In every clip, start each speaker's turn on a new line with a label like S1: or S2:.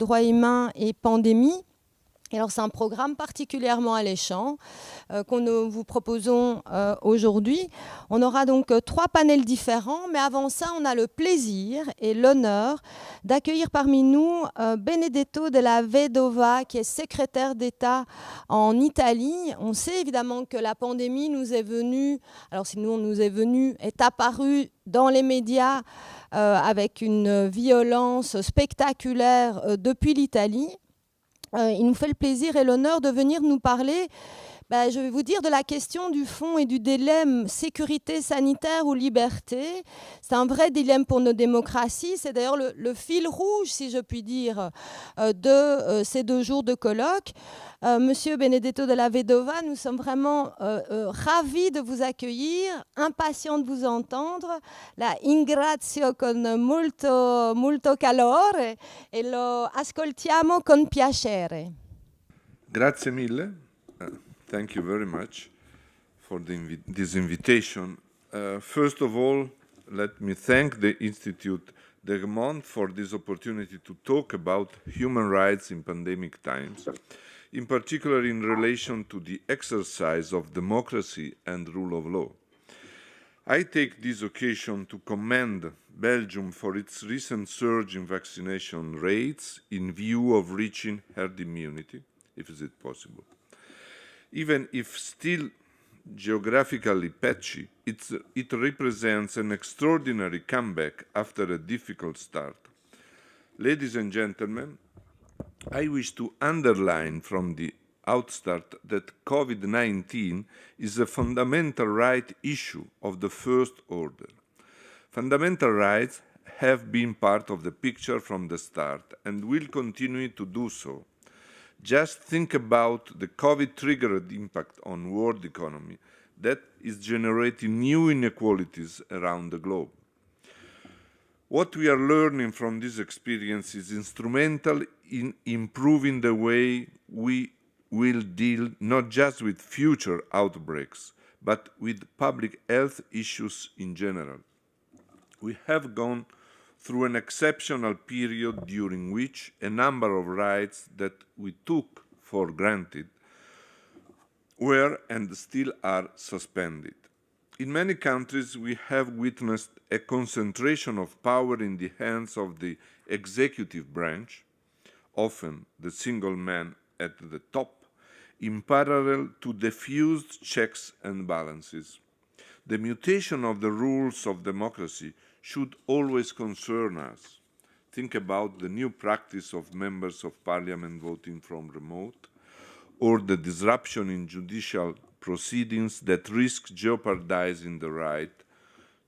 S1: droits humains et pandémie. Et alors, c'est un programme particulièrement alléchant que nous vous proposons aujourd'hui. On aura donc 3 panels différents, mais avant ça, on a le plaisir et l'honneur d'accueillir parmi nous Benedetto della Vedova, qui est secrétaire d'État en Italie. On sait évidemment que la pandémie nous est venue, alors si nous, on nous est venue, est apparue dans les médias avec une violence spectaculaire depuis l'Italie. Il nous fait le plaisir et l'honneur de venir nous parler, je vais vous dire, de la question du fond et du dilemme sécurité sanitaire ou liberté. C'est un vrai dilemme pour nos démocraties. C'est d'ailleurs le fil rouge, si je puis dire, de ces 2 jours de colloque. Monsieur Benedetto della Vedova, nous sommes vraiment ravis de vous accueillir, impatients de vous entendre. La ringrazio con molto calore e lo ascoltiamo con piacere.
S2: Grazie mille. Thank you very much for this invitation. First of all, let me thank the Institute d'Egmont for this opportunity to talk about human rights in pandemic times, in particular in relation to the exercise of democracy and rule of law. I take this occasion to commend Belgium for its recent surge in vaccination rates in view of reaching herd immunity, if it is possible. Even if still geographically patchy, it represents an extraordinary comeback after a difficult start. Ladies and gentlemen, I wish to underline from the outstart that COVID-19 is a fundamental right issue of the first order. Fundamental rights have been part of the picture from the start and will continue to do so. Just think about the COVID-triggered impact on world economy that is generating new inequalities around the globe. What we are learning from this experience is instrumental in improving the way we will deal not just with future outbreaks, but with public health issues in general. We have gone through an exceptional period during which a number of rights that we took for granted were and still are suspended. In many countries, we have witnessed a concentration of power in the hands of the executive branch, often the single man at the top, in parallel to diffused checks and balances. The mutation of the rules of democracy should always concern us. Think about the new practice of members of parliament voting from remote, or the disruption in judicial proceedings that risk jeopardizing the right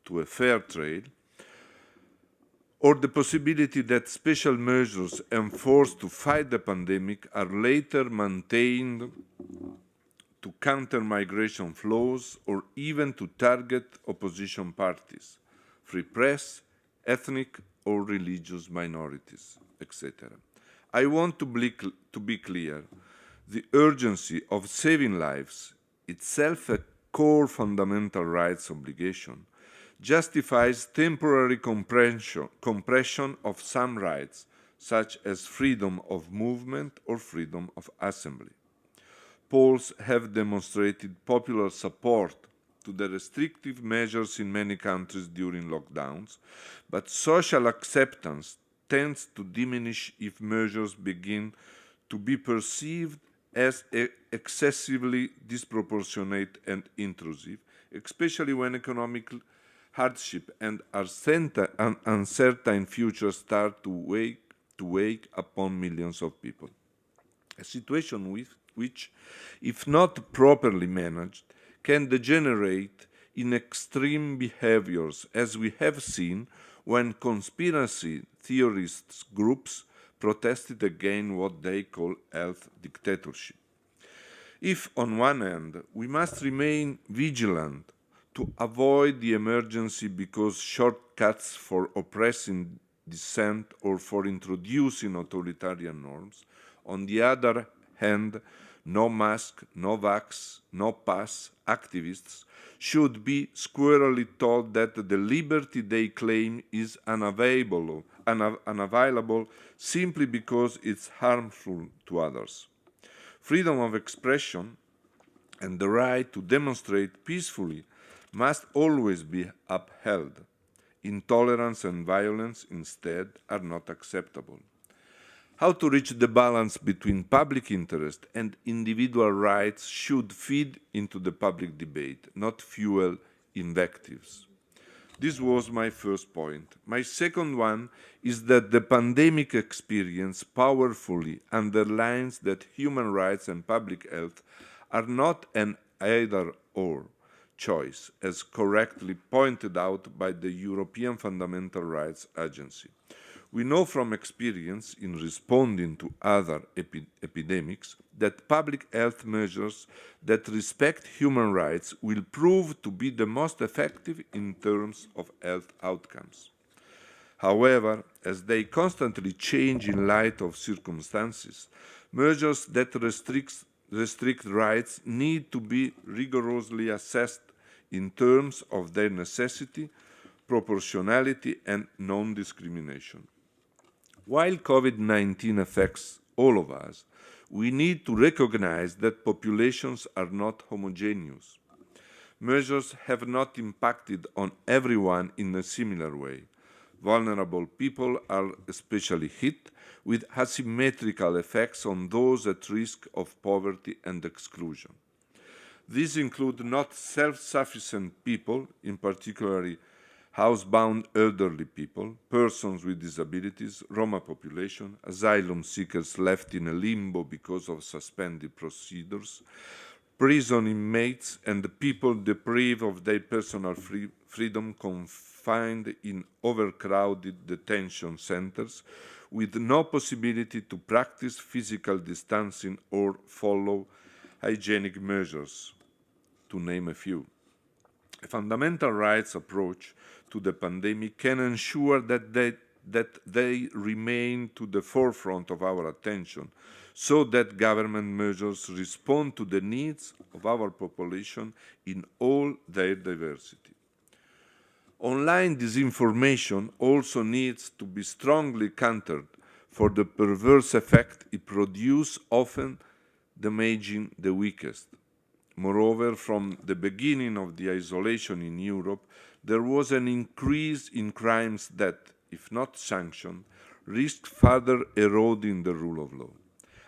S2: to a fair trial, or the possibility that special measures enforced to fight the pandemic are later maintained to counter migration flows or even to target opposition parties, free press, ethnic or religious minorities, etc. I want to be clear. The urgency of saving lives, itself a core fundamental rights obligation, justifies temporary compression of some rights, such as freedom of movement or freedom of assembly. Polls have demonstrated popular support to the restrictive measures in many countries during lockdowns, but social acceptance tends to diminish if measures begin to be perceived as excessively disproportionate and intrusive, especially when economic hardship and uncertain future start to weigh upon millions of people. A situation which, if not properly managed, can degenerate in extreme behaviors, as we have seen when conspiracy theorists groups protested against what they call health dictatorship. If, on one hand, we must remain vigilant to avoid the emergency because shortcuts for oppressing dissent or for introducing authoritarian norms, on the other hand, no mask, no vax, no pass activists should be squarely told that the liberty they claim is unavailable simply because it's harmful to others. Freedom of expression and the right to demonstrate peacefully must always be upheld. Intolerance and violence, instead, are not acceptable. How to reach the balance between public interest and individual rights should feed into the public debate, not fuel invectives. This was my first point. My second one is that the pandemic experience powerfully underlines that human rights and public health are not an either-or choice, as correctly pointed out by the European Fundamental Rights Agency. We know from experience in responding to other epidemics that public health measures that respect human rights will prove to be the most effective in terms of health outcomes. However, as they constantly change in light of circumstances, measures that restrict rights need to be rigorously assessed in terms of their necessity, proportionality, and non-discrimination. While COVID-19 affects all of us, we need to recognize that populations are not homogeneous. Measures have not impacted on everyone in a similar way. Vulnerable people are especially hit, with asymmetrical effects on those at risk of poverty and exclusion. These include not self-sufficient people, in particular housebound elderly people, persons with disabilities, Roma population, asylum seekers left in a limbo because of suspended procedures, prison inmates, and the people deprived of their personal freedom confined in overcrowded detention centers with no possibility to practice physical distancing or follow hygienic measures, to name a few. A fundamental rights approach to the pandemic can ensure that they remain to the forefront of our attention, so that government measures respond to the needs of our population in all their diversity. Online disinformation also needs to be strongly countered for the perverse effect it produces, often damaging the weakest. Moreover, from the beginning of the isolation in Europe, there was an increase in crimes that, if not sanctioned, risk further eroding the rule of law.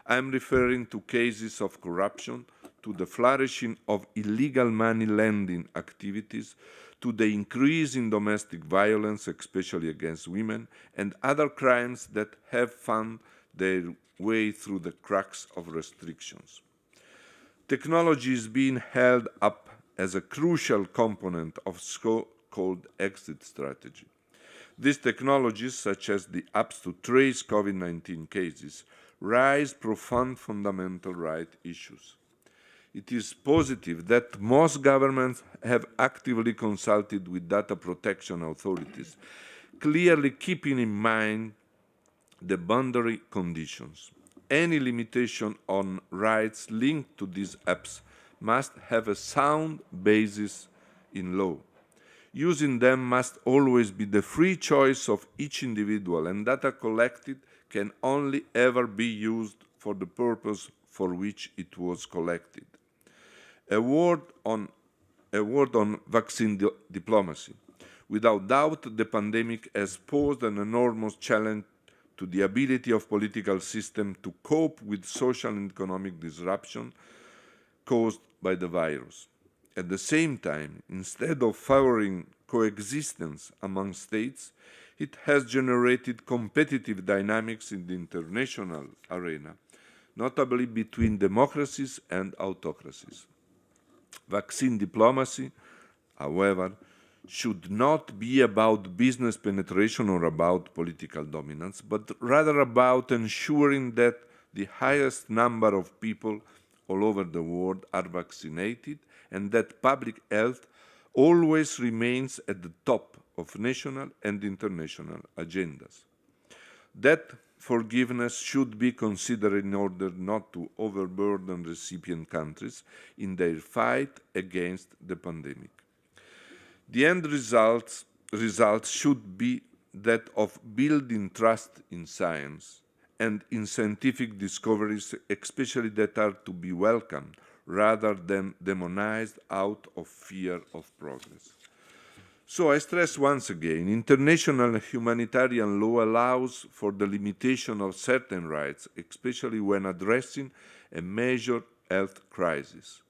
S2: I am referring to cases of corruption, to the flourishing of illegal money lending activities, to the increase in domestic violence, especially against women, and other crimes that have found their way through the cracks of restrictions. Technology is being held up as a crucial component of so-called exit strategy. These technologies, such as the apps to trace COVID-19 cases, raise profound fundamental rights issues. It is positive that most governments have actively consulted with data protection authorities, clearly keeping in mind the boundary conditions. Any limitation on rights linked to these apps must have a sound basis in law. Using them must always be the free choice of each individual, and data collected can only ever be used for the purpose for which it was collected. A word on vaccine diplomacy. Without doubt, the pandemic has posed an enormous challenge to the ability of political systems to cope with social and economic disruption caused by the virus. At the same time, instead of favoring coexistence among states, it has generated competitive dynamics in the international arena, notably between democracies and autocracies. Vaccine diplomacy, however, should not be about business penetration or about political dominance, but rather about ensuring that the highest number of people all over the world are vaccinated and that public health always remains at the top of national and international agendas. That forgiveness should be considered in order not to overburden recipient countries in their fight against the pandemic. The end result should be that of building trust in science and in scientific discoveries, especially that are to be welcomed rather than demonized out of fear of progress. So I stress once again, international humanitarian law allows for the limitation of certain rights, especially when addressing a major health crisis.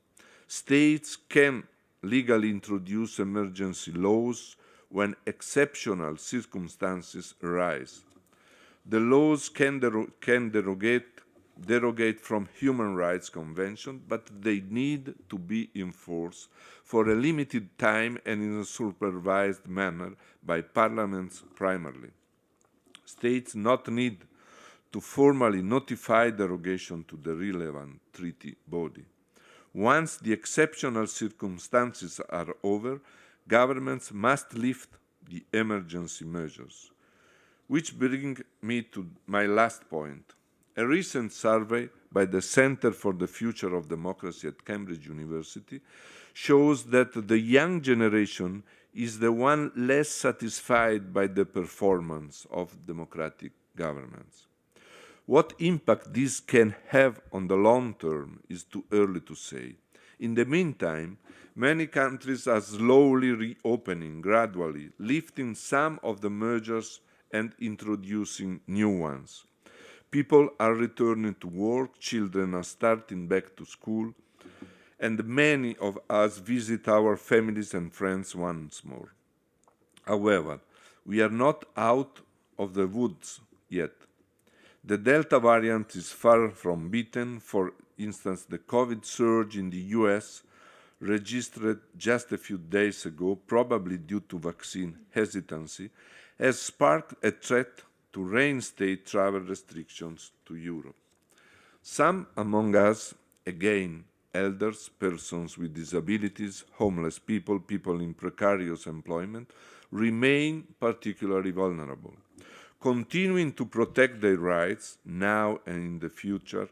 S2: States can legally introduce emergency laws when exceptional circumstances arise. The laws can derogate from human rights convention, but they need to be enforced for a limited time and in a supervised manner by parliaments primarily. States not need to formally notify derogation to the relevant treaty body. Once the exceptional circumstances are over, governments must lift the emergency measures. Which brings me to my last point. A recent survey by the Center for the Future of Democracy at Cambridge University shows that the young generation is the one less satisfied by the performance of democratic governments. What impact this can have on the long term is too early to say. In the meantime, many countries are slowly reopening gradually, lifting some of the measures and introducing new ones. People are returning to work, children are starting back to school, and many of us visit our families and friends once more. However, we are not out of the woods yet. The Delta variant is far from beaten. For instance, the COVID surge in the US, registered just a few days ago, probably due to vaccine hesitancy, has sparked a threat to reinstate travel restrictions to Europe. Some among us, again, elders, persons with disabilities, homeless people, people in precarious employment, remain particularly vulnerable. Continuing to protect their rights now and in the future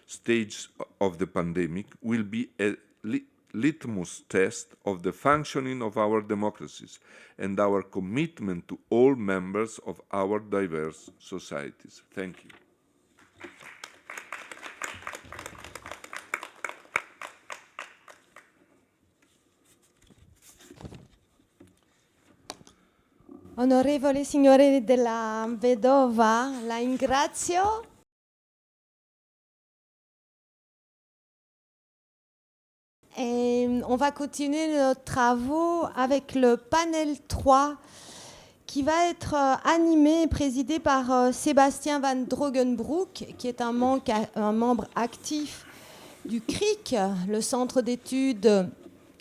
S2: stage of the pandemic will be a litmus test of the functioning of our democracies and our commitment to all members of our diverse societies. Thank you.
S1: Onorevole signore della Vedova, la ringrazio. Et on va continuer nos travaux avec le panel 3 qui va être animé et présidé par Sébastien Van Drogenbroek, qui est un membre actif du CRIC, le Centre d'études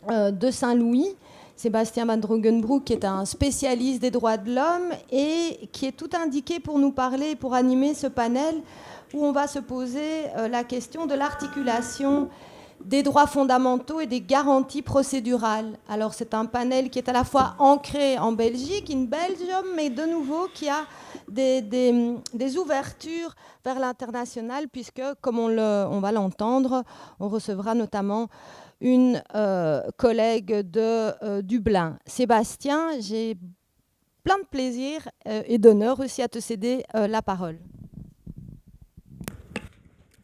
S1: de Saint-Louis. Sébastien Van Drogenbroek est un spécialiste des droits de l'homme et qui est tout indiqué pour nous parler, pour animer ce panel où on va se poser la question de l'articulation des droits fondamentaux et des garanties procédurales. Alors c'est un panel qui est à la fois ancré en Belgique, in Belgium, mais de nouveau qui a des ouvertures vers l'international puisque, comme on va l'entendre, on recevra notamment une collègue de Dublin. Sébastien, j'ai plein de plaisir et d'honneur aussi à te céder la parole.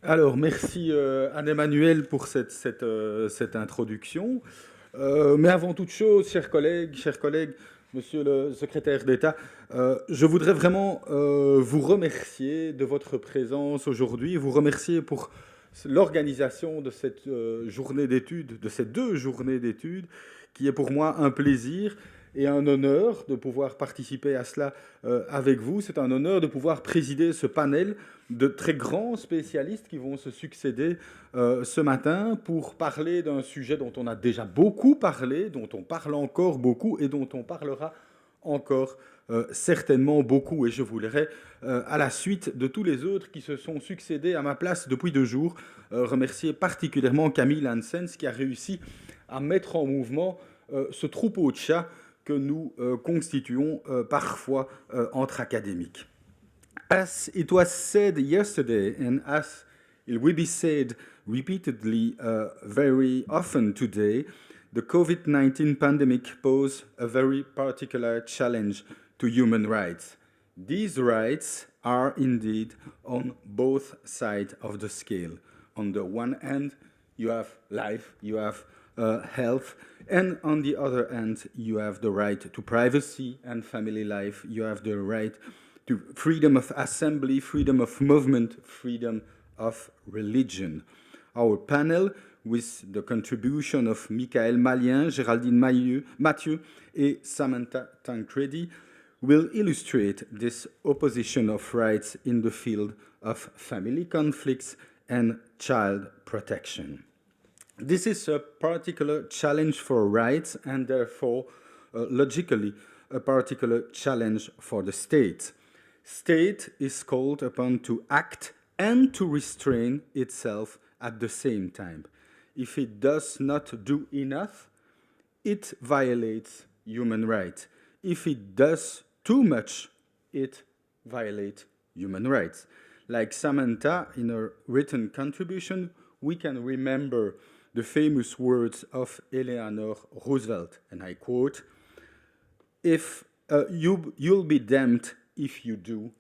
S3: Alors, merci Anne-Emmanuelle pour cette introduction. Mais avant toute chose, chers collègues, monsieur le secrétaire d'État, je voudrais vraiment vous remercier de votre présence aujourd'hui, vous remercier pour l'organisation de cette journée d'études, de ces 2 journées d'études, qui est pour moi un plaisir et un honneur de pouvoir participer à cela avec vous. C'est un honneur de pouvoir présider ce panel de très grands spécialistes qui vont se succéder ce matin pour parler d'un sujet dont on a déjà beaucoup parlé, dont on parle encore beaucoup et dont on parlera encore certainement beaucoup. Et je voudrais, à la suite de tous les autres qui se sont succédés à ma place depuis 2 jours, remercier particulièrement Camille Hansens qui a réussi à mettre en mouvement ce troupeau de chats que nous constituons parfois entre académiques. As it was said yesterday, and as it will be said repeatedly very often today, the COVID-19 pandemic poses a very particular challenge to human rights. These rights are indeed on both sides of the scale. On the one hand, you have life, you have health, and on the other hand, you have the right to privacy and family life. You have the right to freedom of assembly, freedom of movement, freedom of religion. Our panel, with the contribution of Michael Malien, Géraldine Mathieu, and Samantha Tancredi, will illustrate this opposition of rights in the field of family conflicts and child protection. This is a particular challenge for rights and therefore, logically, a particular challenge for the state. State is called upon to act and to restrain itself at the same time. If it does not do enough, it violates human rights. If it does too much, it violates human rights. Like Samantha, in her written contribution, we can remember the famous words of Eleanor Roosevelt, and I quote, "If you'll be damned if you do,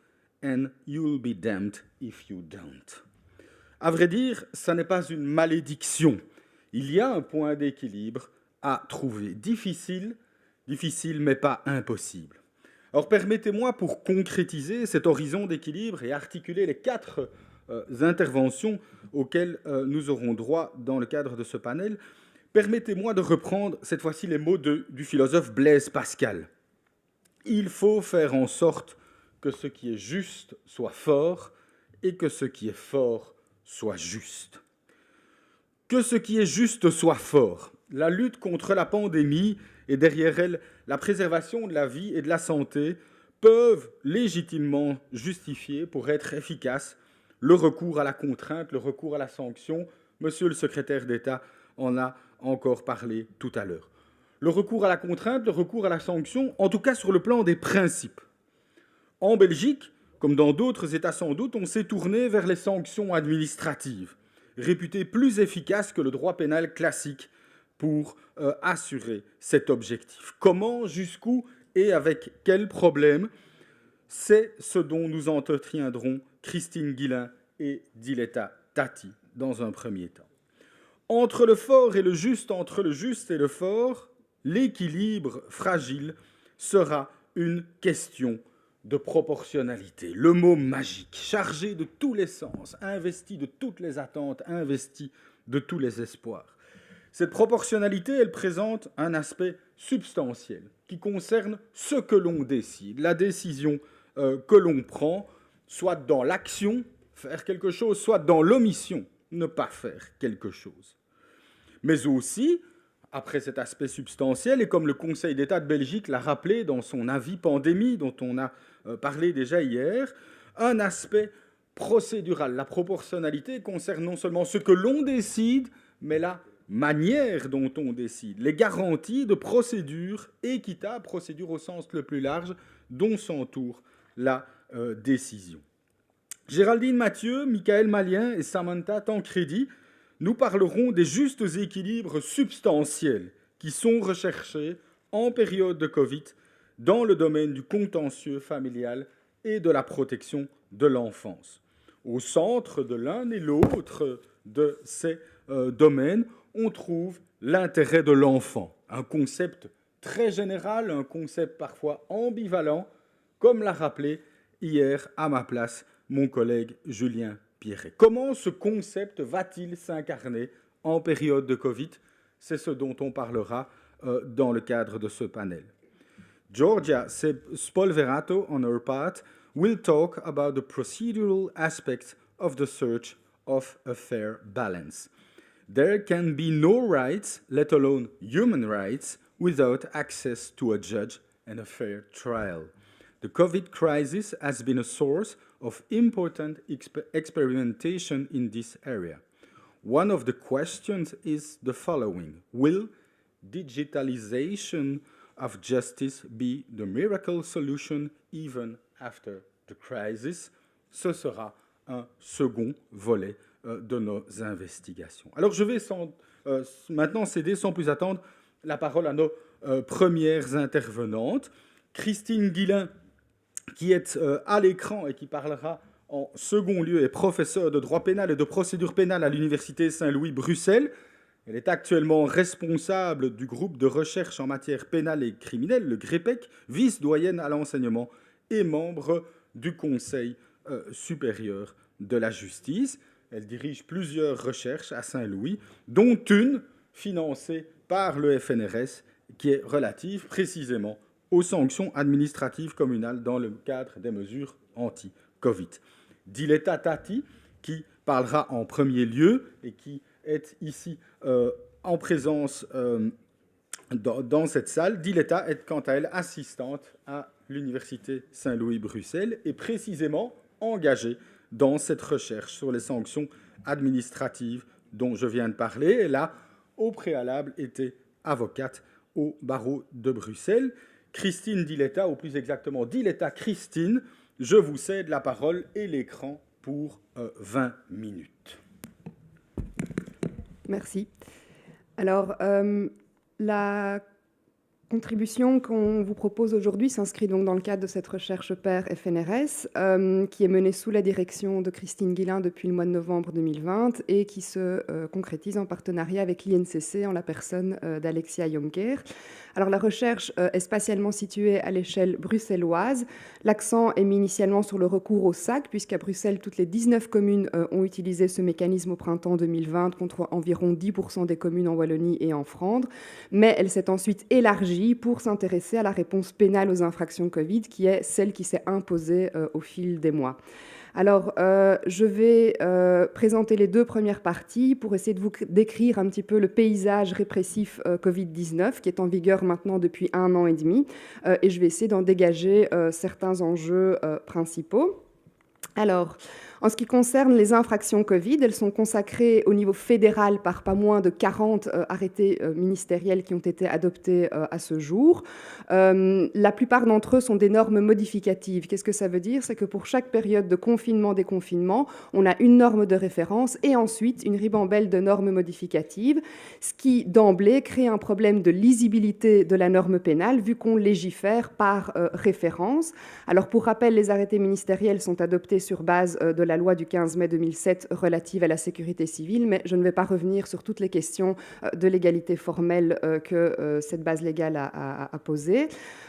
S3: and you'll be damned if you don't." À vrai dire, ça n'est pas une malédiction. Il y a un point d'équilibre à trouver. Difficile mais pas impossible. Alors permettez-moi, pour concrétiser cet horizon d'équilibre et articuler les 4 interventions auxquelles nous aurons droit dans le cadre de ce panel, permettez-moi de reprendre cette fois-ci les mots du philosophe Blaise Pascal. Il faut faire en sorte que ce qui est juste soit fort et que ce qui est fort soit juste. Que ce qui est juste soit fort. La lutte contre la pandémie et derrière elle la préservation de la vie et de la santé peuvent légitimement justifier, pour être efficaces, le recours à la contrainte, le recours à la sanction. Monsieur le secrétaire d'État en a encore parlé tout à l'heure. Le recours à la contrainte, le recours à la sanction, en tout cas sur le plan des principes. En Belgique, comme dans d'autres États sans doute, on s'est tourné vers les sanctions administratives, réputées plus efficaces que le droit pénal classique pour assurer cet objectif. Comment, jusqu'où et avec quels problèmes? C'est ce dont nous entretiendrons Christine Guillain et Diletta Tati dans un premier temps. Entre le fort et le juste, entre le juste et le fort, l'équilibre fragile sera une question de proportionnalité. Le mot magique, chargé de tous les sens, investi de toutes les attentes, investi de tous les espoirs. Cette proportionnalité, elle présente un aspect substantiel qui concerne ce que l'on décide, la décision que l'on prend, soit dans l'action, faire quelque chose, soit dans l'omission, ne pas faire quelque chose. Mais aussi, après cet aspect substantiel, et comme le Conseil d'État de Belgique l'a rappelé dans son avis pandémie, dont on a parlé déjà hier, un aspect procédural. La proportionnalité concerne non seulement ce que l'on décide, mais la manière dont on décide, les garanties de procédure équitable, procédure au sens le plus large, dont s'entoure la décision. Géraldine Mathieu, Michael Malien et Samantha Tancredi nous parleront des justes équilibres substantiels qui sont recherchés en période de Covid dans le domaine du contentieux familial et de la protection de l'enfance. Au centre de l'un et l'autre de ces domaines, on trouve l'intérêt de l'enfant, un concept très général, un concept parfois ambivalent, comme l'a rappelé hier à ma place mon collègue Julien Pierret. Comment ce concept va-t-il s'incarner en période de Covid? C'est ce dont on parlera dans le cadre de ce panel. Georgia Spolverato, on her part, will talk about the procedural aspects of the search of a fair balance. There can be no rights, let alone human rights, without access to a judge and a fair trial. The COVID crisis has been a source of important experimentation in this area. One of the questions is the following: will digitalization of justice be the miracle solution even after the crisis? ce sera un second volet de nos investigations. Alors je vais maintenant céder sans plus attendre la parole à nos premières intervenantes. Christine Guillain, qui est à l'écran et qui parlera en second lieu, est professeure de droit pénal et de procédure pénale à l'Université Saint-Louis Bruxelles. Elle est actuellement responsable du groupe de recherche en matière pénale et criminelle, le GREPEC, vice-doyenne à l'enseignement et membre du Conseil supérieur de la justice. Elle dirige plusieurs recherches à Saint-Louis, dont une financée par le FNRS, qui est relative précisément aux sanctions administratives communales dans le cadre des mesures anti-Covid. Diletta Tati, qui parlera en premier lieu et qui est ici en présence dans cette salle. Diletta est quant à elle assistante à l'Université Saint-Louis Bruxelles et précisément engagée dans cette recherche sur les sanctions administratives dont je viens de parler. Elle a au préalable été avocate au barreau de Bruxelles. Christine Diletta, ou plus exactement Diletta Christine, je vous cède la parole et l'écran pour 20 minutes.
S4: Merci. Alors, la contribution qu'on vous propose aujourd'hui s'inscrit donc dans le cadre de cette recherche pair FNRS qui est menée sous la direction de Christine Guillain depuis le mois de novembre 2020 et qui se concrétise en partenariat avec l'INCC en la personne d'Alexia Jonker. Alors la recherche est spatialement située à l'échelle bruxelloise. L'accent est mis initialement sur le recours au SAC, puisqu'à Bruxelles, toutes les 19 communes ont utilisé ce mécanisme au printemps 2020 contre environ 10% des communes en Wallonie et en Flandre. Mais elle s'est ensuite élargie pour s'intéresser à la réponse pénale aux infractions Covid, qui est celle qui s'est imposée au fil des mois. Alors, je vais présenter les deux premières parties pour essayer de vous décrire un petit peu le paysage répressif Covid-19 qui est en vigueur maintenant depuis 1 an et demi et je vais essayer d'en dégager certains enjeux principaux. Alors, en ce qui concerne les infractions Covid, elles sont consacrées au niveau fédéral par pas moins de 40 arrêtés ministériels qui ont été adoptés à ce jour. La plupart d'entre eux sont des normes modificatives. Qu'est-ce que ça veut dire? C'est que pour chaque période de confinement-déconfinement, on a une norme de référence et ensuite une ribambelle de normes modificatives, ce qui d'emblée crée un problème de lisibilité de la norme pénale vu qu'on légifère par référence. Alors pour rappel, les arrêtés ministériels sont adoptés sur base de la loi du 15 mai 2007 relative à la sécurité civile, mais je ne vais pas revenir sur toutes les questions de légalité formelle que cette base légale a posées.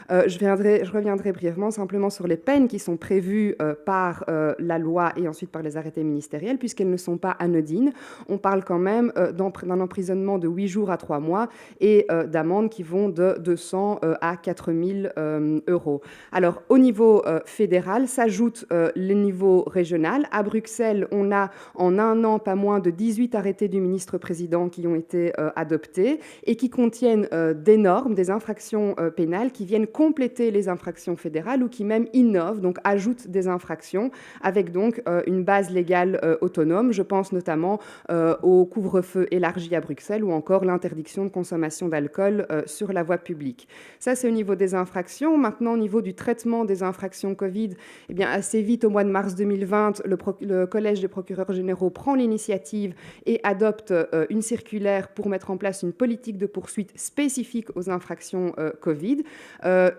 S4: Je reviendrai brièvement simplement sur les peines qui sont prévues par la loi et ensuite par les arrêtés ministériels, puisqu'elles ne sont pas anodines. On parle quand même d'un emprisonnement de 8 jours à 3 mois et d'amendes qui vont de 200 à 4 000 euros. Alors, au niveau fédéral, s'ajoute le niveau régional. À Bruxelles, on a en 1 an pas moins de 18 arrêtés du ministre-président qui ont été adoptés et qui contiennent des normes, des infractions pénales qui viennent compléter les infractions fédérales ou qui même innovent, donc ajoutent des infractions avec donc une base légale autonome. Je pense notamment au couvre-feu élargi à Bruxelles ou encore l'interdiction de consommation d'alcool sur la voie publique. Ça, c'est au niveau des infractions. Maintenant, au niveau du traitement des infractions Covid, eh bien, assez vite, au mois de mars 2020, le Collège des procureurs généraux prend l'initiative et adopte une circulaire pour mettre en place une politique de poursuite spécifique aux infractions Covid.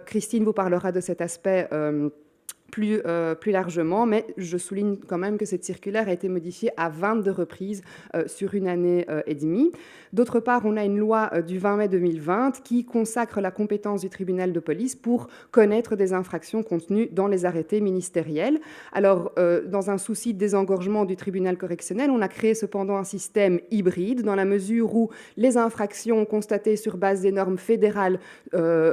S4: Christine vous parlera de cet aspect plus largement, mais je souligne quand même que cette circulaire a été modifiée à 22 reprises sur 1 année et demie. D'autre part, on a une loi du 20 mai 2020 qui consacre la compétence du tribunal de police pour connaître des infractions contenues dans les arrêtés ministériels. Alors, dans un souci de désengorgement du tribunal correctionnel, on a créé cependant un système hybride dans la mesure où les infractions constatées sur base des normes fédérales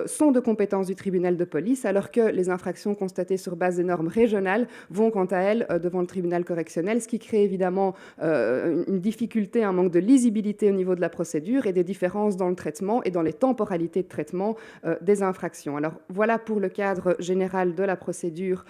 S4: sont de compétence du tribunal de police, alors que les infractions constatées sur base des normes régionales vont quant à elles devant le tribunal correctionnel, ce qui crée évidemment une difficulté, un manque de lisibilité au niveau de la procédure et des différences dans le traitement et dans les temporalités de traitement des infractions. Alors voilà pour le cadre général de la procédure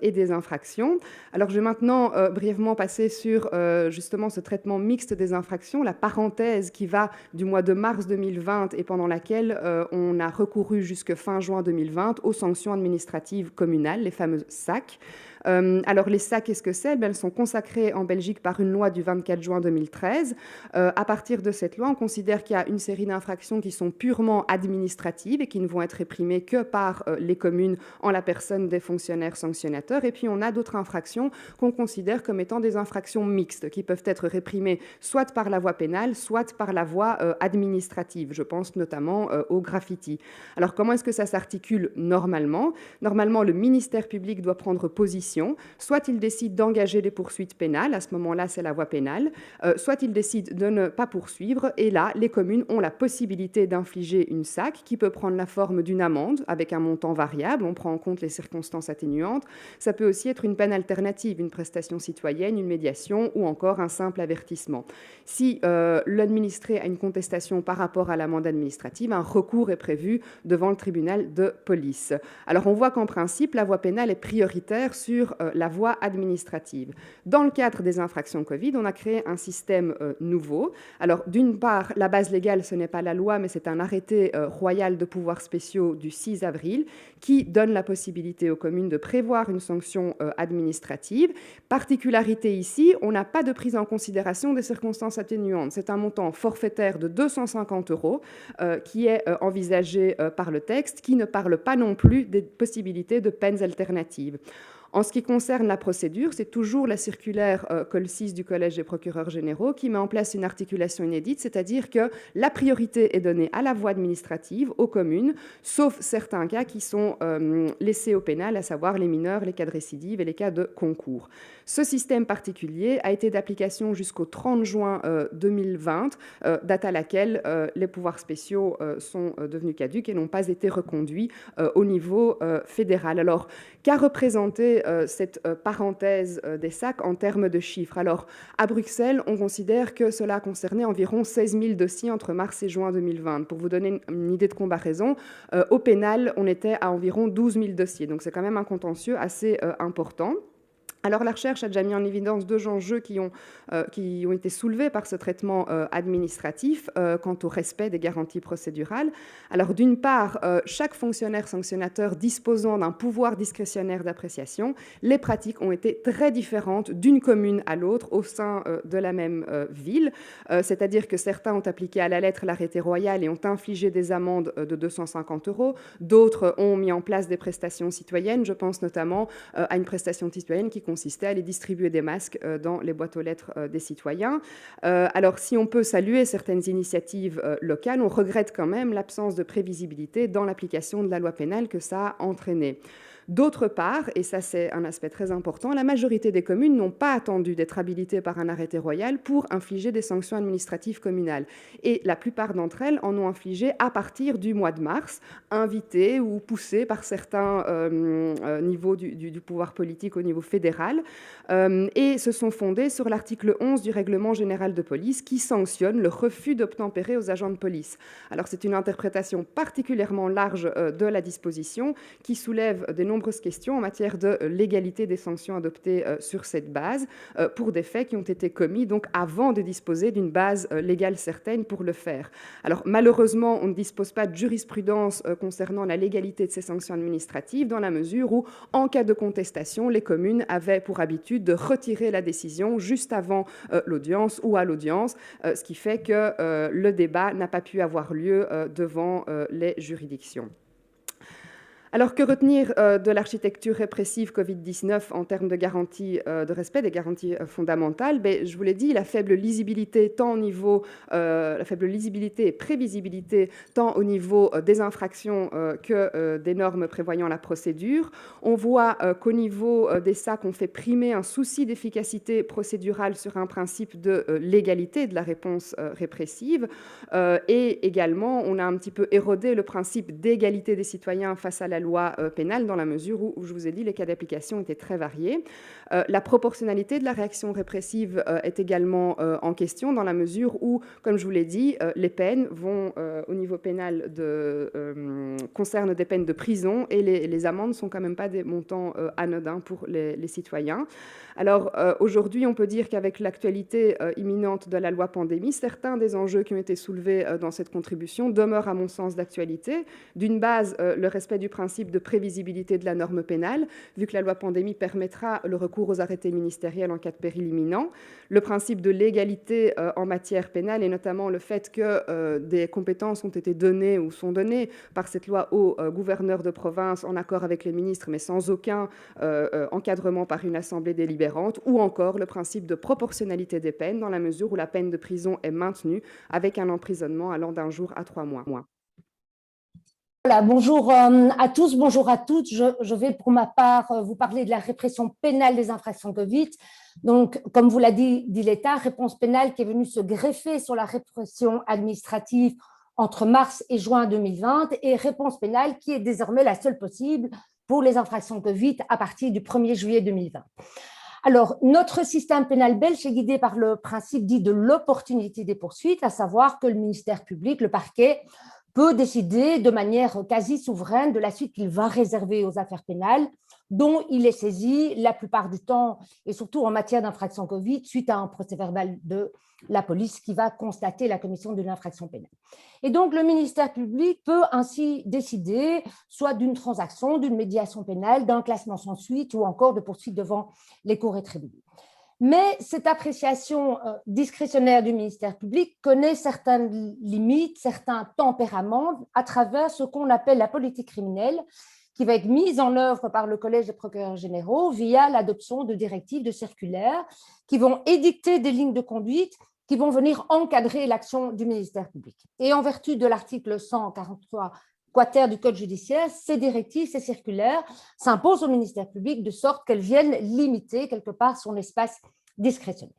S4: et des infractions. Alors je vais maintenant brièvement passer sur justement ce traitement mixte des infractions, la parenthèse qui va du mois de mars 2020 et pendant laquelle on a recouru jusque fin juin 2020 aux sanctions administratives communales, les fameuses SAC. Alors les sacs, qu'est-ce que c'est? Elles sont consacrées en Belgique par une loi du 24 juin 2013. À partir de cette loi, on considère qu'il y a une série d'infractions qui sont purement administratives et qui ne vont être réprimées que par les communes en la personne des fonctionnaires sanctionnateurs. Et puis on a d'autres infractions qu'on considère comme étant des infractions mixtes qui peuvent être réprimées soit par la voie pénale, soit par la voie administrative. Je pense notamment au graffiti. Alors comment est-ce que ça s'articule normalement? Normalement, le ministère public doit prendre position. Soit il décide d'engager des poursuites pénales, à ce moment-là c'est la voie pénale, soit il décide de ne pas poursuivre, et là les communes ont la possibilité d'infliger une SAC qui peut prendre la forme d'une amende avec un montant variable, on prend en compte les circonstances atténuantes. Ça peut aussi être une peine alternative, une prestation citoyenne, une médiation ou encore un simple avertissement. Si l'administré a une contestation par rapport à l'amende administrative, un recours est prévu devant le tribunal de police. Alors on voit qu'en principe, la voie pénale est prioritaire sur la voie administrative. Dans le cadre des infractions Covid, on a créé un système nouveau. Alors d'une part, la base légale, ce n'est pas la loi, mais c'est un arrêté royal de pouvoirs spéciaux du 6 avril qui donne la possibilité aux communes de prévoir une sanction administrative. Particularité ici, on n'a pas de prise en considération des circonstances atténuantes. C'est un montant forfaitaire de 250 € qui est envisagé par le texte, qui ne parle pas non plus des possibilités de peines alternatives. En ce qui concerne la procédure, c'est toujours la circulaire Col 6 du Collège des procureurs généraux qui met en place une articulation inédite, c'est-à-dire que la priorité est donnée à la voie administrative, aux communes, sauf certains cas qui sont laissés au pénal, à savoir les mineurs, les cas de récidive et les cas de concours. Ce système particulier a été d'application jusqu'au 30 juin 2020, date à laquelle les pouvoirs spéciaux sont devenus caducs et n'ont pas été reconduits au niveau fédéral. Alors, qu'a représenté cette parenthèse des sacs en termes de chiffres? Alors, à Bruxelles, on considère que cela concernait environ 16 000 dossiers entre mars et juin 2020. Pour vous donner une idée de comparaison, au pénal, on était à environ 12 000 dossiers. Donc, c'est quand même un contentieux assez important. Alors la recherche a déjà mis en évidence deux enjeux qui ont été soulevés par ce traitement administratif quant au respect des garanties procédurales. Alors d'une part, chaque fonctionnaire sanctionnateur disposant d'un pouvoir discrétionnaire d'appréciation, les pratiques ont été très différentes d'une commune à l'autre au sein de la même ville. C'est-à-dire que certains ont appliqué à la lettre l'arrêté royal et ont infligé des amendes de 250 €. D'autres ont mis en place des prestations citoyennes. Je pense notamment à une prestation citoyenne qui consistait à aller distribuer des masques dans les boîtes aux lettres des citoyens. Alors, si on peut saluer certaines initiatives locales, on regrette quand même l'absence de prévisibilité dans l'application de la loi pénale que ça a entraîné. D'autre part, et ça c'est un aspect très important, la majorité des communes n'ont pas attendu d'être habilitées par un arrêté royal pour infliger des sanctions administratives communales. Et la plupart d'entre elles en ont infligé à partir du mois de mars, invitées ou poussées par certains niveaux du pouvoir politique au niveau fédéral, et se sont fondées sur l'article 11 du règlement général de police qui sanctionne le refus d'obtempérer aux agents de police. Alors c'est une interprétation particulièrement large de la disposition qui soulève des nombreuses questions en matière de légalité des sanctions adoptées sur cette base pour des faits qui ont été commis donc avant de disposer d'une base légale certaine pour le faire. Alors malheureusement, on ne dispose pas de jurisprudence concernant la légalité de ces sanctions administratives dans la mesure où, en cas de contestation, les communes avaient pour habitude de retirer la décision juste avant l'audience ou à l'audience, ce qui fait que le débat n'a pas pu avoir lieu devant les juridictions. Alors, que retenir de l'architecture répressive Covid-19 en termes de garantie de respect des garanties fondamentales? Je vous l'ai dit, la faible lisibilité et prévisibilité tant au niveau des infractions que des normes prévoyant la procédure. On voit qu'au niveau des SAC, on fait primer un souci d'efficacité procédurale sur un principe de légalité de la réponse répressive. Et également, on a un petit peu érodé le principe d'égalité des citoyens face à la loi pénale dans la mesure où, je vous ai dit, les cas d'application étaient très variés. La proportionnalité de la réaction répressive est également en question dans la mesure où, comme je vous l'ai dit, les peines vont au niveau pénal concernent des peines de prison et les amendes ne sont quand même pas des montants anodins pour les citoyens. Alors aujourd'hui, on peut dire qu'avec l'actualité imminente de la loi pandémie, certains des enjeux qui ont été soulevés dans cette contribution demeurent à mon sens d'actualité. D'une base, le respect du principe principe de prévisibilité de la norme pénale, vu que la loi pandémie permettra le recours aux arrêtés ministériels en cas de péril imminent, le principe de l'égalité en matière pénale et notamment le fait que des compétences ont été données ou sont données par cette loi aux gouverneurs de province en accord avec les ministres, mais sans aucun encadrement par une assemblée délibérante, ou encore le principe de proportionnalité des peines dans la mesure où la peine de prison est maintenue avec un emprisonnement allant d'1 jour à 3 mois.
S5: Voilà, bonjour à tous, bonjour à toutes. Je vais pour ma part vous parler de la répression pénale des infractions Covid. Donc, comme vous l'a dit l'État, réponse pénale qui est venue se greffer sur la répression administrative entre mars et juin 2020 et réponse pénale qui est désormais la seule possible pour les infractions Covid à partir du 1er juillet 2020. Alors, notre système pénal belge est guidé par le principe dit de l'opportunité des poursuites, à savoir que le ministère public, le parquet, peut décider de manière quasi souveraine de la suite qu'il va réserver aux affaires pénales, dont il est saisi la plupart du temps, et surtout en matière d'infraction Covid, suite à un procès-verbal de la police qui va constater la commission d'une infraction pénale. Et donc, le ministère public peut ainsi décider soit d'une transaction, d'une médiation pénale, d'un classement sans suite ou encore de poursuite devant les cours et tribunaux. Mais cette appréciation discrétionnaire du ministère public connaît certaines limites, certains tempéraments à travers ce qu'on appelle la politique criminelle, qui va être mise en œuvre par le Collège des procureurs généraux via l'adoption de directives, de circulaires, qui vont édicter des lignes de conduite qui vont venir encadrer l'action du ministère public. Et en vertu de l'article 143 quater du Code judiciaire, ces directives, ces circulaires s'imposent au ministère public de sorte qu'elles viennent limiter quelque part son espace discrétionnaire.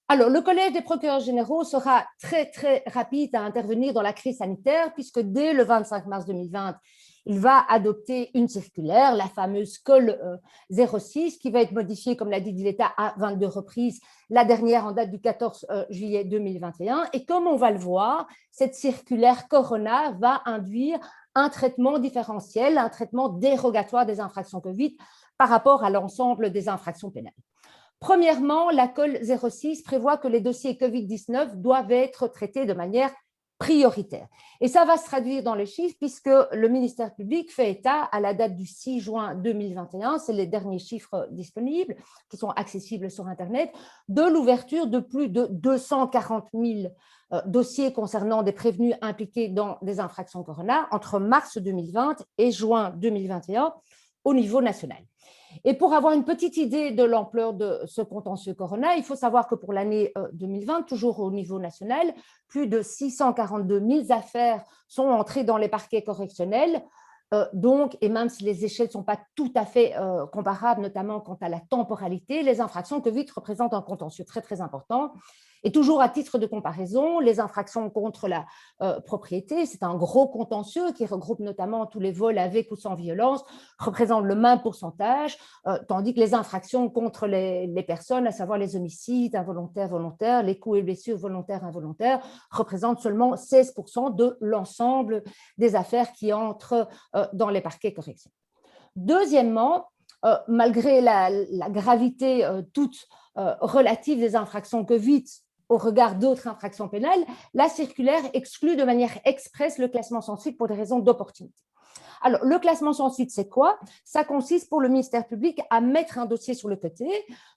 S5: Alors, le Collège des procureurs généraux sera très, très rapide à intervenir dans la crise sanitaire puisque dès le 25 mars 2020, il va adopter une circulaire, la fameuse COL 06, qui va être modifiée, comme l'a dit l'État, à 22 reprises, la dernière en date du 14 juillet 2021. Et comme on va le voir, cette circulaire Corona va induire un traitement différentiel, un traitement dérogatoire des infractions Covid par rapport à l'ensemble des infractions pénales. Premièrement, la COL 06 prévoit que les dossiers Covid-19 doivent être traités de manière prioritaire. Et ça va se traduire dans les chiffres puisque le ministère public fait état à la date du 6 juin 2021, c'est les derniers chiffres disponibles qui sont accessibles sur Internet, de l'ouverture de plus de 240 000 dossiers concernant des prévenus impliqués dans des infractions Corona entre mars 2020 et juin 2021 au niveau national. Et pour avoir une petite idée de l'ampleur de ce contentieux Corona, il faut savoir que pour l'année 2020, toujours au niveau national, plus de 642 000 affaires sont entrées dans les parquets correctionnels. Donc, et même si les échelles ne sont pas tout à fait comparables, notamment quant à la temporalité, les infractions Covid représentent un contentieux très, très important. Et toujours à titre de comparaison, les infractions contre la propriété, c'est un gros contentieux qui regroupe notamment tous les vols avec ou sans violence, représentent le même pourcentage, tandis que les infractions contre les personnes, à savoir les homicides involontaires, volontaires, les coups et blessures volontaires, involontaires, représentent seulement 16% de l'ensemble des affaires qui entrent dans les parquets correctionnels. Deuxièmement, malgré la gravité toute relative des infractions Covid au regard d'autres infractions pénales, la circulaire exclut de manière expresse le classement sans suite pour des raisons d'opportunité. Alors, le classement sans suite, c'est quoi? Ça consiste pour le ministère public à mettre un dossier sur le côté,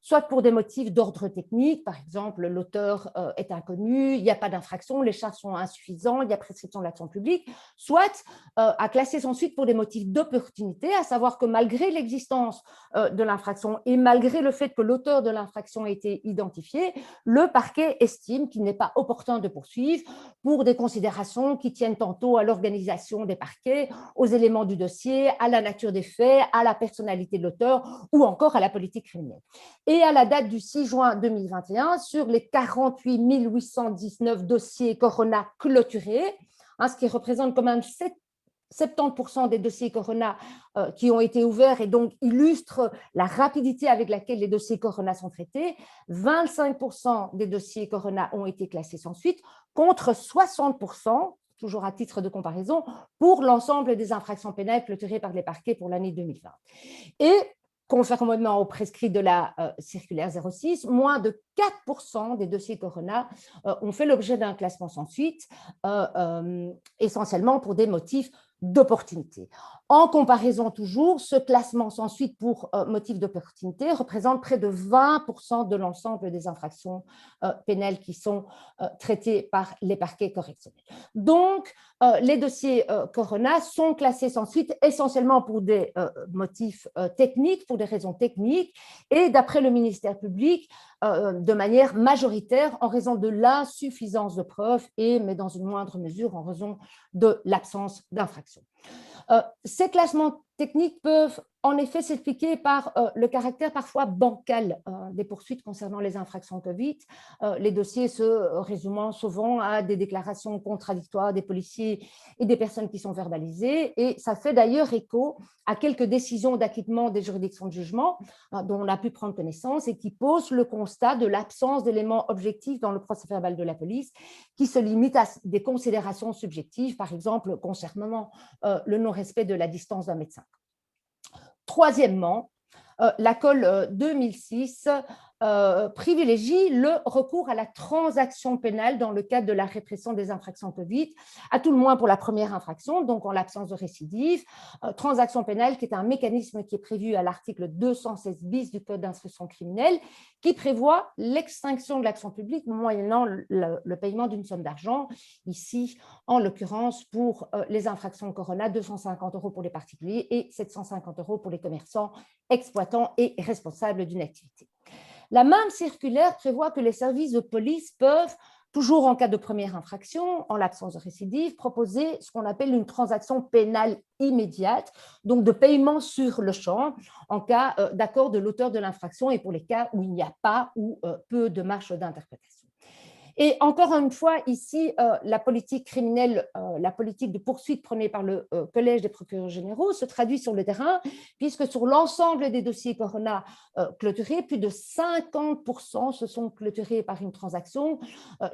S5: soit pour des motifs d'ordre technique, par exemple, l'auteur est inconnu, il n'y a pas d'infraction, les charges sont insuffisantes, il y a prescription de l'action publique, soit à classer sans suite pour des motifs d'opportunité, à savoir que malgré l'existence de l'infraction et malgré le fait que l'auteur de l'infraction ait été identifié, le parquet estime qu'il n'est pas opportun de poursuivre pour des considérations qui tiennent tantôt à l'organisation des parquets, aux éléments du dossier, à la nature des faits, à la personnalité de l'auteur ou encore à la politique criminelle. Et à la date du 6 juin 2021, sur les 48 819 dossiers Corona clôturés, ce qui représente quand même 70% des dossiers Corona qui ont été ouverts et donc illustre la rapidité avec laquelle les dossiers Corona sont traités, 25% des dossiers Corona ont été classés sans suite contre 60%, toujours à titre de comparaison, pour l'ensemble des infractions pénales clôturées par les parquets pour l'année 2020. Et conformément au prescrit de la circulaire 06, moins de 4% des dossiers Corona ont fait l'objet d'un classement sans suite, essentiellement pour des motifs d'opportunité. En comparaison toujours, ce classement sans suite pour motif d'opportunité représente près de 20% de l'ensemble des infractions pénales qui sont traitées par les parquets correctionnels. Donc, les dossiers Corona sont classés sans suite essentiellement pour des motifs techniques, pour des raisons techniques, et d'après le ministère public, de manière majoritaire en raison de l'insuffisance de preuves et, mais dans une moindre mesure, en raison de l'absence d'infraction. Ces classements techniques peuvent en effet s'expliquer par le caractère parfois bancal des poursuites concernant les infractions Covid, les dossiers se résumant souvent à des déclarations contradictoires des policiers et des personnes qui sont verbalisées, et ça fait d'ailleurs écho à quelques décisions d'acquittement des juridictions de jugement dont on a pu prendre connaissance et qui posent le constat de l'absence d'éléments objectifs dans le procès-verbal de la police qui se limitent à des considérations subjectives, par exemple concernant le non-respect de la distance d'un médecin. Troisièmement, la COL 2006 privilégie le recours à la transaction pénale dans le cadre de la répression des infractions Covid, à tout le moins pour la première infraction, donc en l'absence de récidive. Transaction pénale qui est un mécanisme qui est prévu à l'article 216 bis du Code d'instruction criminelle, qui prévoit l'extinction de l'action publique moyennant le paiement d'une somme d'argent, ici en l'occurrence pour les infractions Corona, 250 € pour les particuliers et 750 € pour les commerçants, exploitants et responsables d'une activité. La même circulaire prévoit que les services de police peuvent, toujours en cas de première infraction, en l'absence de récidive, proposer ce qu'on appelle une transaction pénale immédiate, donc de paiement sur le champ, en cas d'accord de l'auteur de l'infraction et pour les cas où il n'y a pas ou peu de marge d'interprétation. Et encore une fois, ici, la politique criminelle, la politique de poursuite prônée par le Collège des procureurs généraux se traduit sur le terrain, puisque sur l'ensemble des dossiers Corona clôturés, plus de 50% se sont clôturés par une transaction,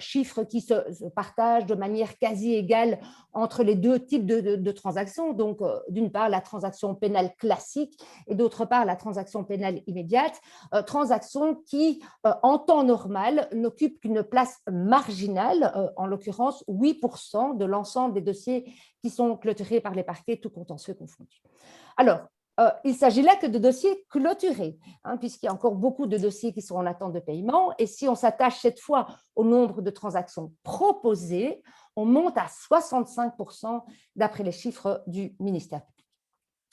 S5: chiffre qui se partage de manière quasi égale entre les deux types de transactions, donc d'une part la transaction pénale classique et d'autre part la transaction pénale immédiate, transaction qui, en temps normal, n'occupe qu'une place marginale, en l'occurrence 8% de l'ensemble des dossiers qui sont clôturés par les parquets, tout contentieux confondus. Alors, il s'agit là que de dossiers clôturés, puisqu'il y a encore beaucoup de dossiers qui sont en attente de paiement, et si on s'attache cette fois au nombre de transactions proposées, on monte à 65% d'après les chiffres du ministère public.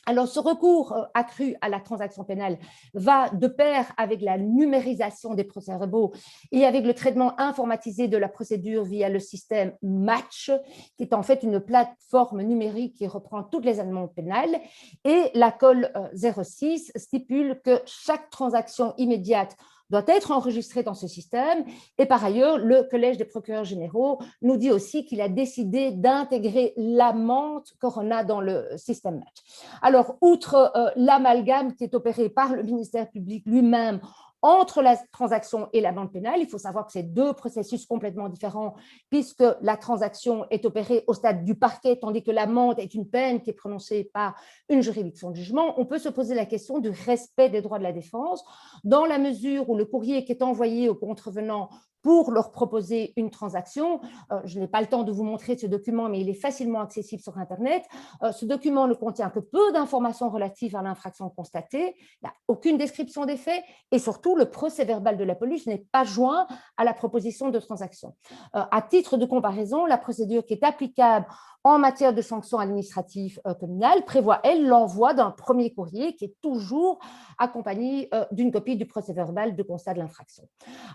S5: Alors, ce recours accru à la transaction pénale va de pair avec la numérisation des procès-verbaux et avec le traitement informatisé de la procédure via le système Match, qui est en fait une plateforme numérique qui reprend toutes les amendes pénales. Et la COL 06 stipule que chaque transaction immédiate doit être enregistré dans ce système. Et par ailleurs, le Collège des procureurs généraux nous dit aussi qu'il a décidé d'intégrer l'amende Corona dans le système Match. Alors, outre l'amalgame qui est opéré par le ministère public lui-même entre la transaction et l'amende pénale, il faut savoir que c'est deux processus complètement différents puisque la transaction est opérée au stade du parquet tandis que l'amende est une peine qui est prononcée par une juridiction de jugement. On peut se poser la question du respect des droits de la défense dans la mesure où le courrier qui est envoyé aux contrevenants pour leur proposer une transaction. Je n'ai pas le temps de vous montrer ce document, mais il est facilement accessible sur Internet. Ce document ne contient que peu d'informations relatives à l'infraction constatée, il n'y a aucune description des faits, et surtout, le procès-verbal de la police n'est pas joint à la proposition de transaction. À titre de comparaison, la procédure qui est applicable en matière de sanctions administratives communales prévoit, elle, l'envoi d'un premier courrier qui est toujours accompagné d'une copie du procès-verbal de constat de l'infraction.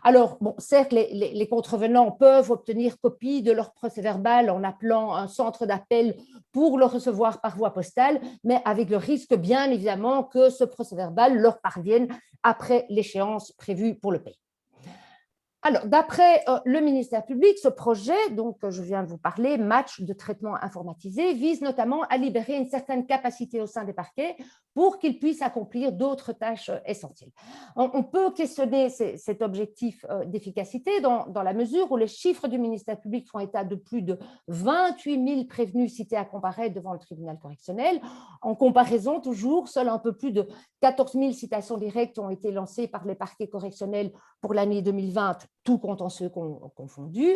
S5: Alors, bon, certes, les contrevenants peuvent obtenir copie de leur procès-verbal en appelant un centre d'appel pour le recevoir par voie postale, mais avec le risque, bien évidemment, que ce procès-verbal leur parvienne après l'échéance prévue pour le paiement. Alors, d'après le ministère public, ce projet, donc je viens de vous parler, Match de traitement informatisé, vise notamment à libérer une certaine capacité au sein des parquets pour qu'ils puissent accomplir d'autres tâches essentielles. On peut questionner cet objectif d'efficacité dans la mesure où les chiffres du ministère public font état de plus de 28 000 prévenus cités à comparaître devant le tribunal correctionnel. En comparaison, toujours, seul un peu plus de 14 000 citations directes ont été lancées par les parquets correctionnels pour l'année 2020 tout contentieux confondu,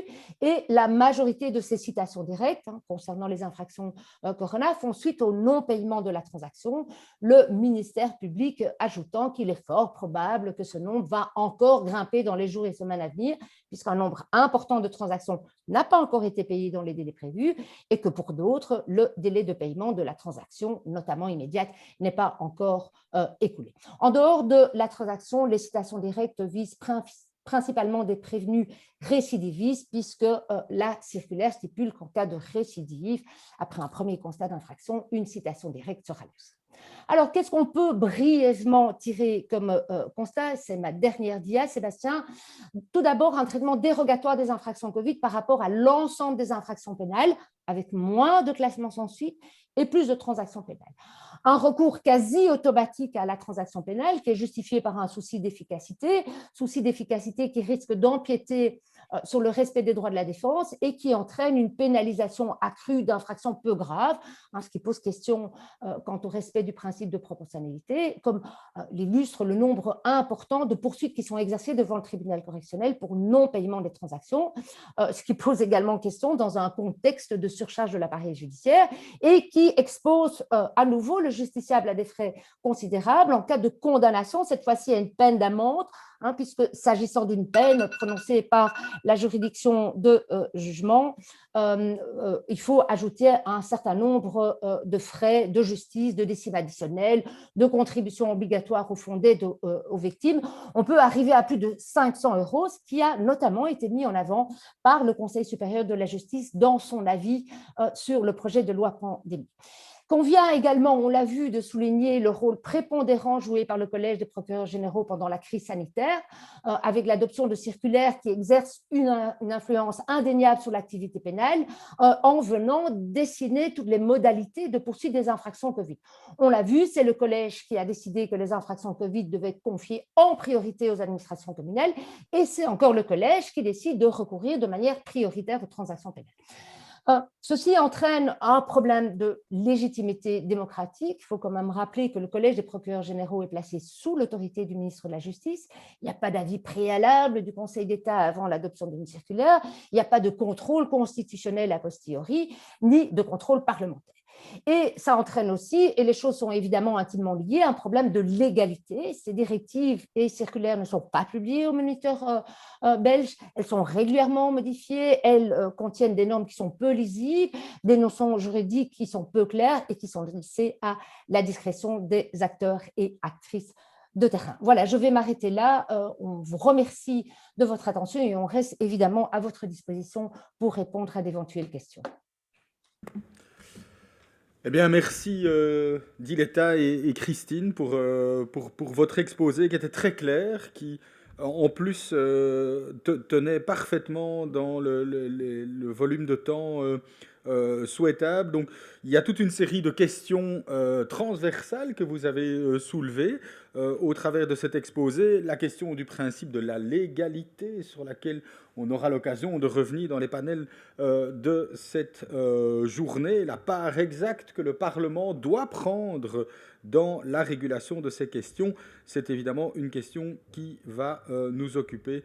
S5: et la majorité de ces citations directes concernant les infractions Corona font suite au non-paiement de la transaction, le ministère public ajoutant qu'il est fort probable que ce nombre va encore grimper dans les jours et semaines à venir, puisqu'un nombre important de transactions n'a pas encore été payé dans les délais prévus et que pour d'autres, le délai de paiement de la transaction, notamment immédiate, n'est pas encore écoulé. En dehors de la transaction, les citations directes visent principalement des prévenus récidivistes, puisque la circulaire stipule qu'en cas de récidive, après un premier constat d'infraction, une citation directe sera mise. Alors, qu'est-ce qu'on peut brièvement tirer comme constat? C'est ma dernière dia, Sébastien. Tout d'abord, un traitement dérogatoire des infractions Covid par rapport à l'ensemble des infractions pénales, avec moins de classements sans suite et plus de transactions pénales. Un recours quasi automatique à la transaction pénale qui est justifié par un souci d'efficacité qui risque d'empiéter sur le respect des droits de la défense et qui entraîne une pénalisation accrue d'infractions peu graves, ce qui pose question quant au respect du principe de proportionnalité, comme l'illustre le nombre important de poursuites qui sont exercées devant le tribunal correctionnel pour non-paiement des transactions, ce qui pose également question dans un contexte de surcharge de l'appareil judiciaire et qui expose à nouveau le justiciable à des frais considérables en cas de condamnation, cette fois-ci à une peine d'amende, puisque s'agissant d'une peine prononcée par la juridiction de jugement, il faut ajouter un certain nombre de frais de justice, de décimes additionnelles, de contributions obligatoires au fonds d'aide aux victimes. On peut arriver à plus de 500 €, ce qui a notamment été mis en avant par le Conseil supérieur de la justice dans son avis sur le projet de loi pandémie. Convient également, on l'a vu, de souligner le rôle prépondérant joué par le Collège des procureurs généraux pendant la crise sanitaire, avec l'adoption de circulaires qui exercent une influence indéniable sur l'activité pénale, en venant dessiner toutes les modalités de poursuite des infractions Covid. On l'a vu, c'est le Collège qui a décidé que les infractions Covid devaient être confiées en priorité aux administrations communales, et c'est encore le Collège qui décide de recourir de manière prioritaire aux transactions pénales. Ceci entraîne un problème de légitimité démocratique. Il faut quand même rappeler que le Collège des procureurs généraux est placé sous l'autorité du ministre de la Justice. Il n'y a pas d'avis préalable du Conseil d'État avant l'adoption d'une circulaire. Il n'y a pas de contrôle constitutionnel a posteriori, ni de contrôle parlementaire. Et ça entraîne aussi, et les choses sont évidemment intimement liées, un problème de légalité. Ces directives et circulaires ne sont pas publiées au Moniteur belge, elles sont régulièrement modifiées, elles contiennent des normes qui sont peu lisibles, des notions juridiques qui sont peu claires et qui sont laissées à la discrétion des acteurs et actrices de terrain. Voilà, je vais m'arrêter là. On vous remercie de votre attention et on reste évidemment à votre disposition pour répondre à d'éventuelles questions.
S3: Eh bien, merci Diletta et Christine pour votre exposé qui était très clair, qui en plus tenait parfaitement dans le volume de temps souhaitable. Donc, il y a toute une série de questions transversales que vous avez soulevées au travers de cet exposé. La question du principe de la légalité sur laquelle on aura l'occasion de revenir dans les panels de cette journée, la part exacte que le Parlement doit prendre dans la régulation de ces questions, c'est évidemment une question qui va nous occuper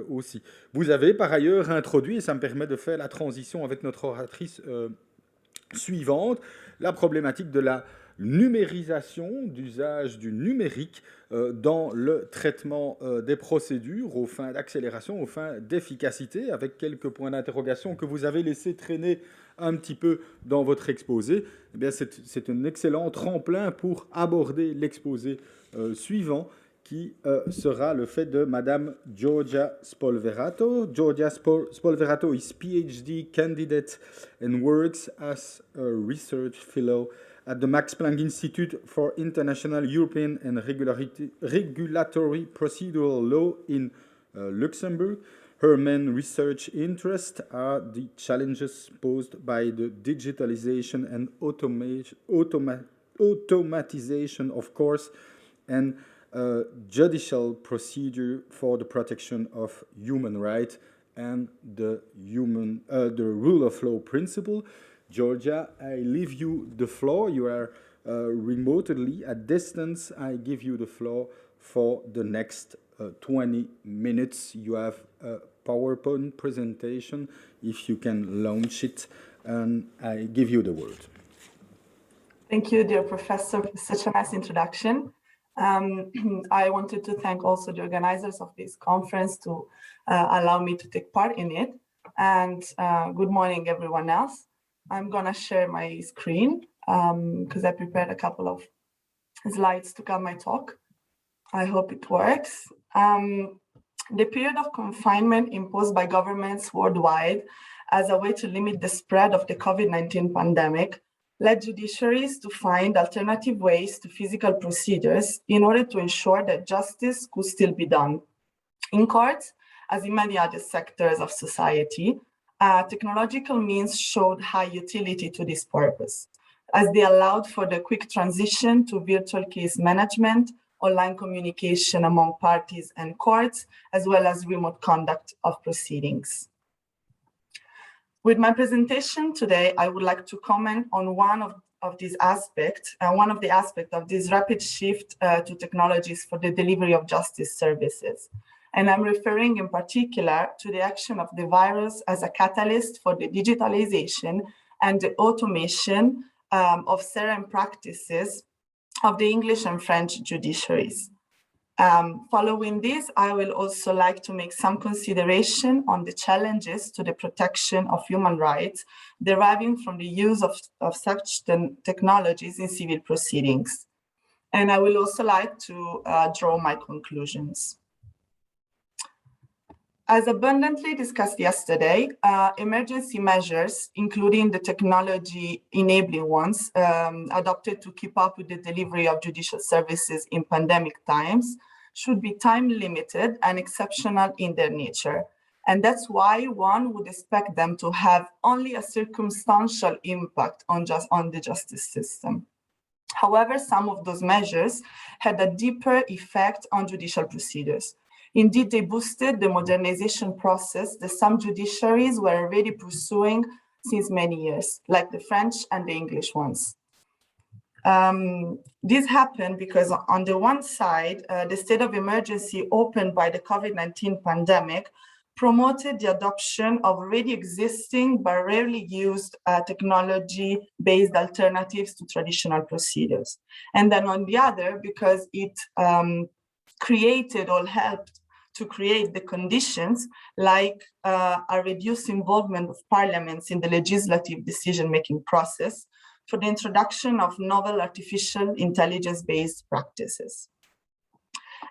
S3: aussi. Vous avez par ailleurs introduit, et ça me permet de faire la transition avec notre oratrice suivante, la problématique de la numérisation, d'usage du numérique dans le traitement des procédures aux fins d'accélération, aux fins d'efficacité, avec quelques points d'interrogation que vous avez laissé traîner un petit peu dans votre exposé. Eh bien, c'est un excellent tremplin pour aborder l'exposé suivant, qui sera le fait de Madame Giorgia Spolverato. Giorgia Spolverato is PhD candidate and works as a research fellow at the Max Planck Institute for International, European and Regulatory Procedural Law in Luxembourg. Her main research interests are the challenges posed by the digitalization and automatization of courts and judicial procedure for the protection of human rights and the rule of law principle. Giorgia, I leave you the floor. You are remotely at distance. I give you the floor for the next 20 minutes. You have a PowerPoint presentation. If you can launch it, and I give you the word.
S6: Thank you, dear Professor, for such a nice introduction. I wanted to thank also the organizers of this conference to allow me to take part in it. And good morning, everyone else. I'm gonna share my screen because I prepared a couple of slides to cover my talk. I hope it works. The period of confinement imposed by governments worldwide as a way to limit the spread of the COVID-19 pandemic led judiciaries to find alternative ways to physical procedures in order to ensure that justice could still be done. In courts, as in many other sectors of society, technological means showed high utility to this purpose, as they allowed for the quick transition to virtual case management, online communication among parties and courts, as well as remote conduct of proceedings. With my presentation today, I would like to comment on one of these aspects, one of the aspects of this rapid shift to technologies for the delivery of justice services. And I'm referring in particular to the action of the virus as a catalyst for the digitalization and the automation of certain practices of the English and French judiciaries. Following this, I will also like to make some consideration on the challenges to the protection of human rights deriving from the use of such technologies in civil proceedings. And I will also like to draw my conclusions. As abundantly discussed yesterday, emergency measures, including the technology-enabling ones, adopted to keep up with the delivery of judicial services in pandemic times, should be time-limited and exceptional in their nature. And that's why one would expect them to have only a circumstantial impact on the justice system. However, some of those measures had a deeper effect on judicial procedures. Indeed, they boosted the modernization process that some judiciaries were already pursuing since many years, like the French and the English ones. This happened because on the one side, the state of emergency opened by the COVID-19 pandemic promoted the adoption of already existing but rarely used technology-based alternatives to traditional procedures. And then on the other, because it created or helped to create the conditions like a reduced involvement of parliaments in the legislative decision-making process for the introduction of novel artificial intelligence-based practices.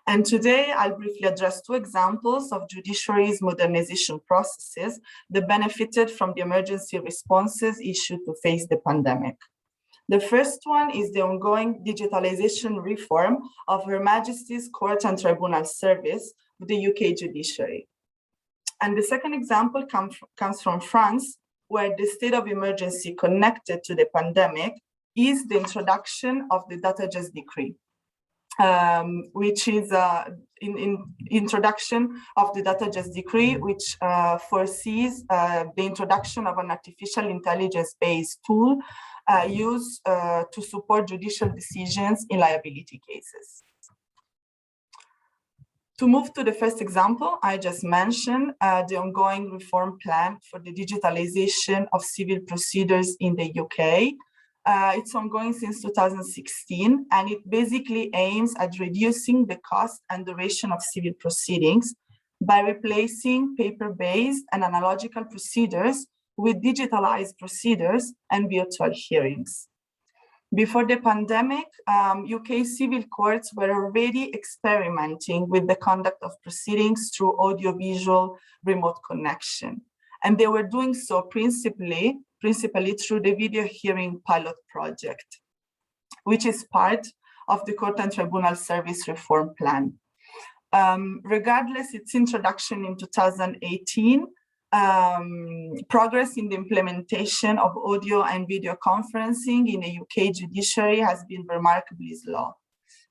S6: And today, I'll briefly address two examples of judiciary's modernization processes that benefited from the emergency responses issued to face the pandemic. The first one is the ongoing digitalization reform of Her Majesty's Court and Tribunal Service with the UK judiciary. And the second example comes from France, where the state of emergency connected to the pandemic is the introduction of the Data Just Decree, which is introduction of the Data Just Decree, which foresees the introduction of an artificial intelligence-based tool used to support judicial decisions in liability cases. To move to the first example, I just mentioned the ongoing reform plan for the digitalization of civil procedures in the UK. It's ongoing since 2016, and it basically aims at reducing the cost and duration of civil proceedings by replacing paper-based and analogical procedures with digitalized procedures and virtual hearings. Before the pandemic, UK civil courts were already experimenting with the conduct of proceedings through audiovisual remote connection. And they were doing so principally through the video hearing pilot project, which is part of the Court and Tribunal Service Reform Plan. Regardless its introduction in 2018, progress in the implementation of audio and video conferencing in the UK judiciary has been remarkably slow.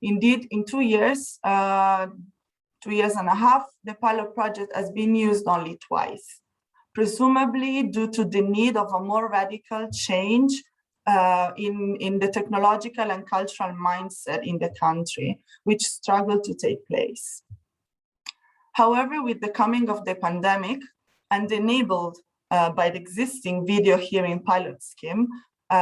S6: Indeed, in 2 years, 2 years and a half, the pilot project has been used only twice, presumably due to the need of a more radical change in the technological and cultural mindset in the country, which struggled to take place. However, with the coming of the pandemic and enabled by the existing video hearing pilot scheme,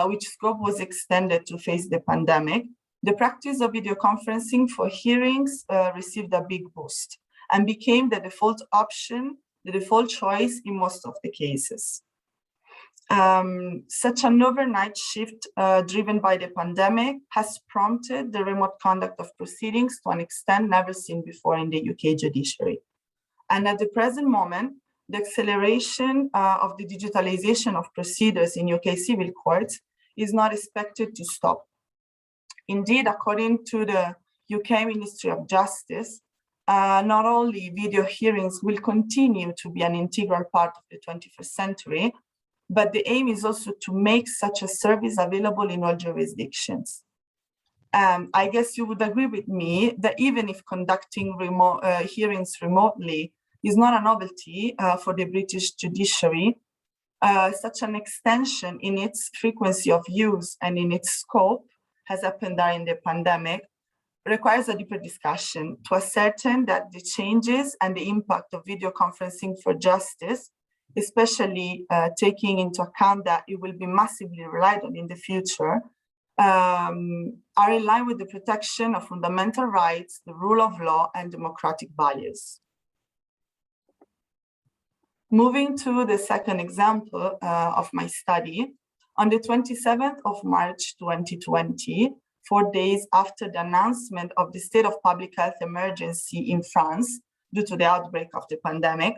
S6: which scope was extended to face the pandemic, the practice of video conferencing for hearings received a big boost and became the default option, the default choice in most of the cases. Such an overnight shift driven by the pandemic has prompted the remote conduct of proceedings to an extent never seen before in the UK judiciary. And at the present moment, the acceleration of the digitalization of procedures in UK civil courts is not expected to stop. Indeed, according to the UK Ministry of Justice, not only video hearings will continue to be an integral part of the 21st century, but the aim is also to make such a service available in all jurisdictions. I guess you would agree with me that even if conducting hearings remotely is not a novelty for the British judiciary, such an extension in its frequency of use and in its scope, has happened during the pandemic, requires a deeper discussion to ascertain that the changes and the impact of video conferencing for justice, especially taking into account that it will be massively relied on in the future, are in line with the protection of fundamental rights, the rule of law, and democratic values. Moving to the second example of my study, on the 27th of March 2020, 4 days after the announcement of the state of public health emergency in France due to the outbreak of the pandemic,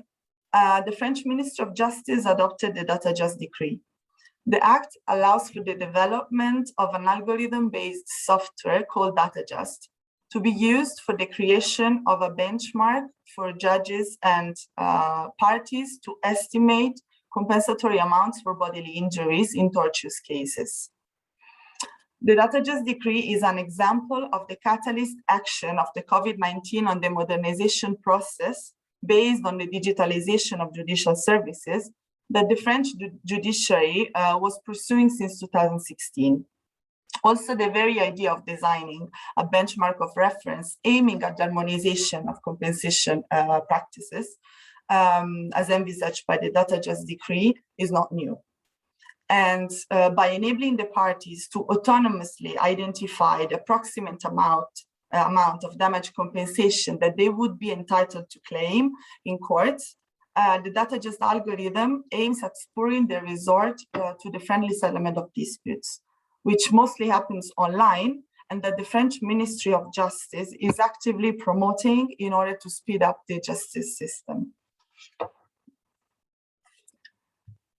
S6: the French Ministry of Justice adopted the DataJust decree. The act allows for the development of an algorithm-based software called DataJust to be used for the creation of a benchmark for judges and parties to estimate compensatory amounts for bodily injuries in tortious cases. The DataJust decree is an example of the catalyst action of the COVID-19 on the modernization process based on the digitalization of judicial services that the French judiciary was pursuing since 2016. Also, the very idea of designing a benchmark of reference aiming at the harmonization of compensation practices, as envisaged by the DataJust decree, is not new. And by enabling the parties to autonomously identify the approximate amount of damage compensation that they would be entitled to claim in courts, the DataJust algorithm aims at spurring the resort to the friendly settlement of disputes, which mostly happens online, and that the French Ministry of Justice is actively promoting in order to speed up the justice system.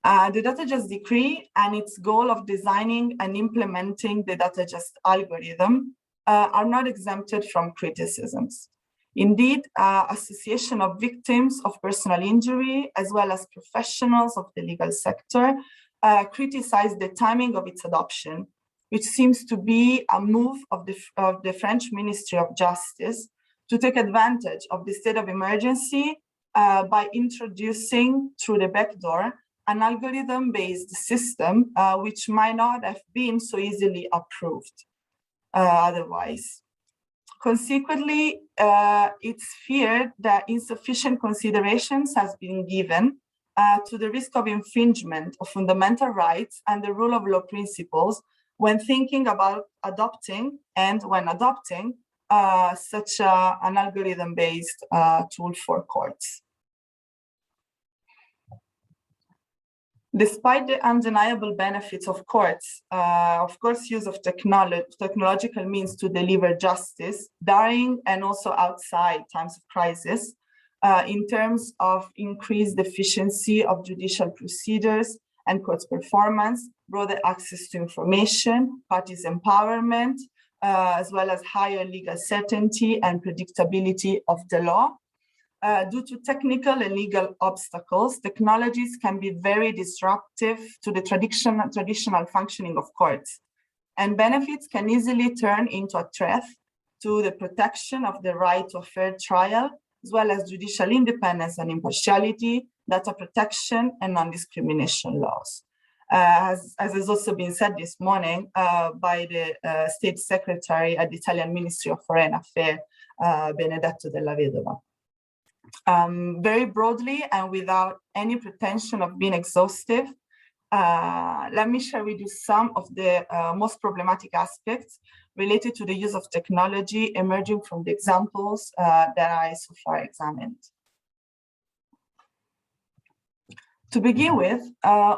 S6: The DataJust decree and its goal of designing and implementing the DataJust algorithm are not exempted from criticisms. Indeed, association of victims of personal injury, as well as professionals of the legal sector, criticize the timing of its adoption, which seems to be a move of the French Ministry of Justice to take advantage of the state of emergency by introducing through the back door an algorithm-based system which might not have been so easily approved otherwise. Consequently, it's feared that insufficient considerations has been given to the risk of infringement of fundamental rights and the rule of law principles when thinking about adopting such an algorithm-based tool for courts. Despite the undeniable benefits of courts, use of technological means to deliver justice during and also outside times of crisis, in terms of increased efficiency of judicial procedures and courts' performance, broader access to information, parties' empowerment, as well as higher legal certainty and predictability of the law. Due to technical and legal obstacles, technologies can be very disruptive to the traditional functioning of courts, and benefits can easily turn into a threat to the protection of the right to a fair trial, as well as judicial independence and impartiality, data protection, and non-discrimination laws. As has also been said this morning by the State Secretary at the Italian Ministry of Foreign Affairs, Benedetto Della Vedova. Very broadly and without any pretension of being exhaustive, let me share with you some of the most problematic aspects related to the use of technology emerging from the examples that I so far examined. To begin with,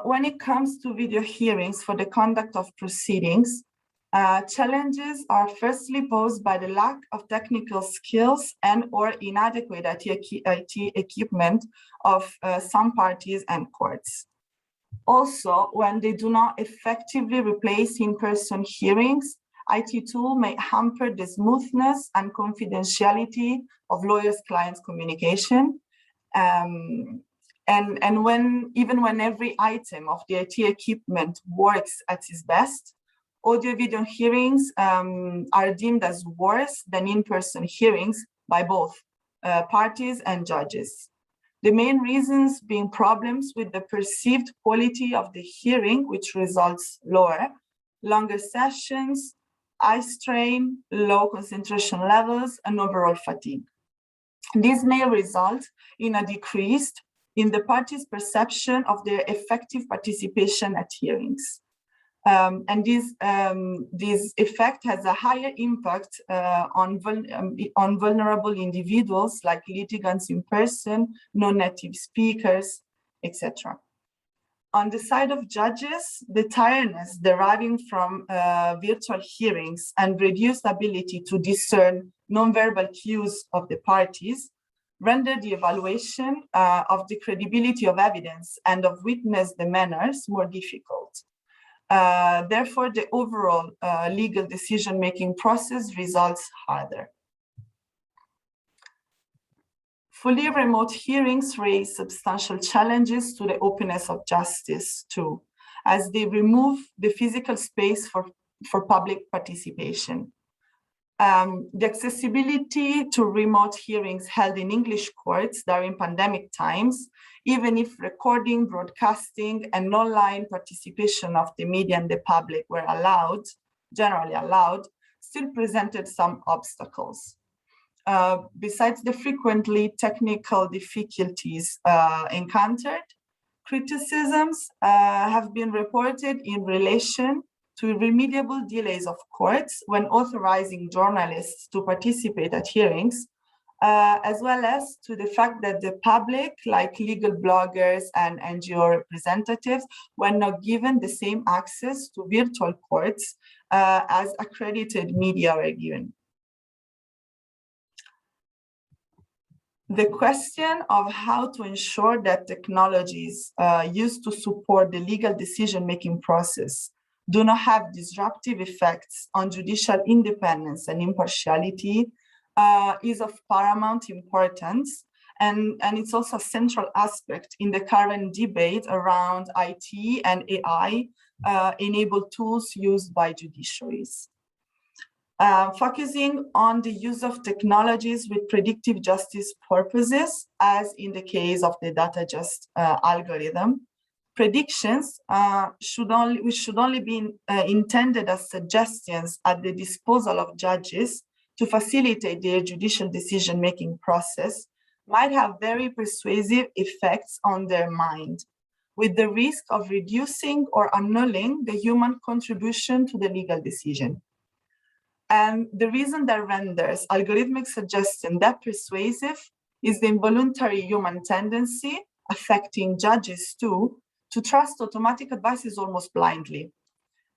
S6: when it comes to video hearings for the conduct of proceedings, challenges are firstly posed by the lack of technical skills and or inadequate IT equipment of some parties and courts. Also, when they do not effectively replace in-person hearings, IT tool may hamper the smoothness and confidentiality of lawyers-clients communication. And even when every item of the IT equipment works at its best, audio-video hearings are deemed as worse than in-person hearings by both parties and judges. The main reasons being problems with the perceived quality of the hearing, which results lower, longer sessions, eye strain, low concentration levels, and overall fatigue. This may result in a decrease in the parties' perception of their effective participation at hearings. And this effect has a higher impact on vulnerable individuals like litigants in person, non-native speakers, etc. On the side of judges, the tiredness deriving from virtual hearings and reduced ability to discern nonverbal cues of the parties render the evaluation of the credibility of evidence and of witness demeanors more difficult. Therefore, the overall legal decision-making process results harder. Fully remote hearings raise substantial challenges to the openness of justice too, as they remove the physical space for public participation. The accessibility to remote hearings held in English courts during pandemic times, even if recording, broadcasting, and online participation of the media and the public were allowed, generally allowed, still presented some obstacles. Besides the frequently technical difficulties encountered, criticisms have been reported in relation to irremediable delays of courts when authorizing journalists to participate at hearings, as well as to the fact that the public, like legal bloggers and NGO representatives, were not given the same access to virtual courts as accredited media were given. The question of how to ensure that technologies used to support the legal decision-making process do not have disruptive effects on judicial independence and impartiality is of paramount importance. And it's also a central aspect in the current debate around IT and AI enabled tools used by judiciaries. Focusing on the use of technologies with predictive justice purposes, as in the case of the DataJust algorithm, predictions should only be intended as suggestions at the disposal of judges to facilitate their judicial decision-making process might have very persuasive effects on their mind, with the risk of reducing or annulling the human contribution to the legal decision. And the reason that renders algorithmic suggestion that persuasive is the involuntary human tendency affecting judges too, to trust automatic advices almost blindly.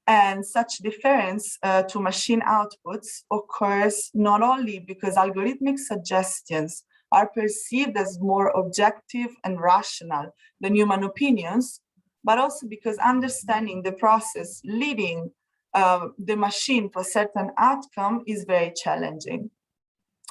S6: And such deference to machine outputs occurs not only because algorithmic suggestions are perceived as more objective and rational than human opinions, but also because understanding the process leading the machine to a certain outcome is very challenging.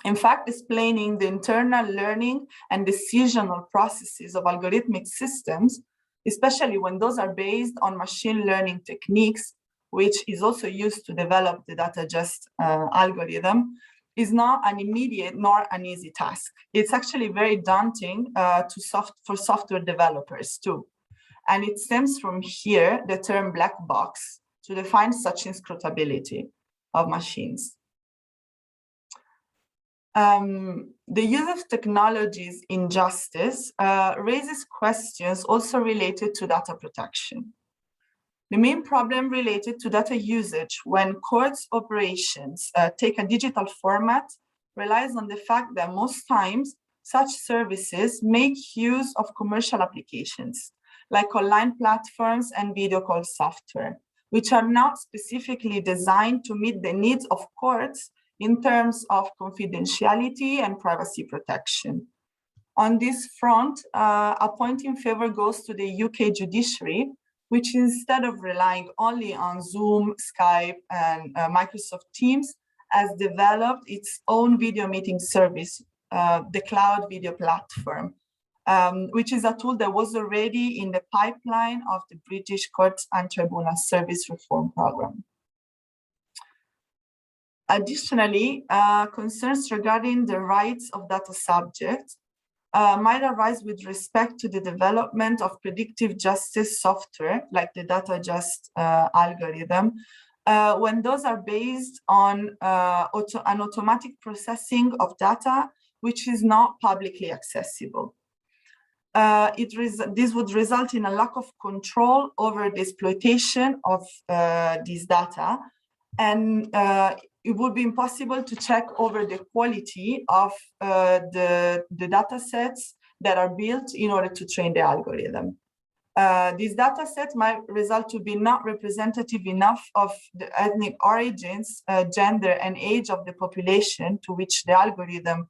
S6: In fact, explaining the internal learning and decisional processes of algorithmic systems, especially when those are based on machine learning techniques, which is also used to develop the DataJust algorithm, is not an immediate nor an easy task. It's actually very daunting for software developers too. And it stems from here, the term black box, to define such inscrutability of machines. The use of technologies in justice raises questions also related to data protection. The main problem related to data usage when courts operations take a digital format relies on the fact that most times such services make use of commercial applications like online platforms and video call software, which are not specifically designed to meet the needs of courts in terms of confidentiality and privacy protection. On this front, a point in favor goes to the UK judiciary, which instead of relying only on Zoom, Skype, and Microsoft Teams, has developed its own video meeting service, the Cloud Video Platform, which is a tool that was already in the pipeline of the British Courts and Tribunal Service Reform Programme. Additionally, concerns regarding the rights of data subjects might arise with respect to the development of predictive justice software, like the DataJust algorithm, when those are based on an automatic processing of data which is not publicly accessible. This would result in a lack of control over the exploitation of these data, and it would be impossible to check over the quality of the data sets that are built in order to train the algorithm. These data sets might result to be not representative enough of the ethnic origins, gender, and age of the population to which the algorithm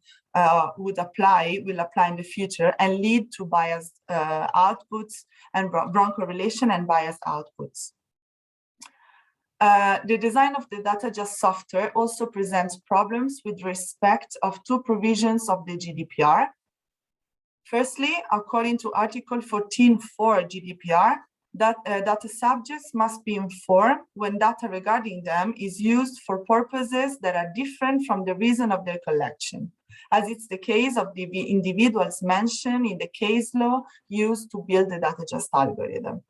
S6: will apply in the future, and lead to biased outputs and wrong correlation and biased outputs. The design of the DataJust software also presents problems with respect of two provisions of the GDPR. Firstly, according to Article 14.4 GDPR, data subjects must be informed when data regarding them is used for purposes that are different from the reason of their collection, as it's the case of the individuals mentioned in the case law used to build the DataJust algorithm.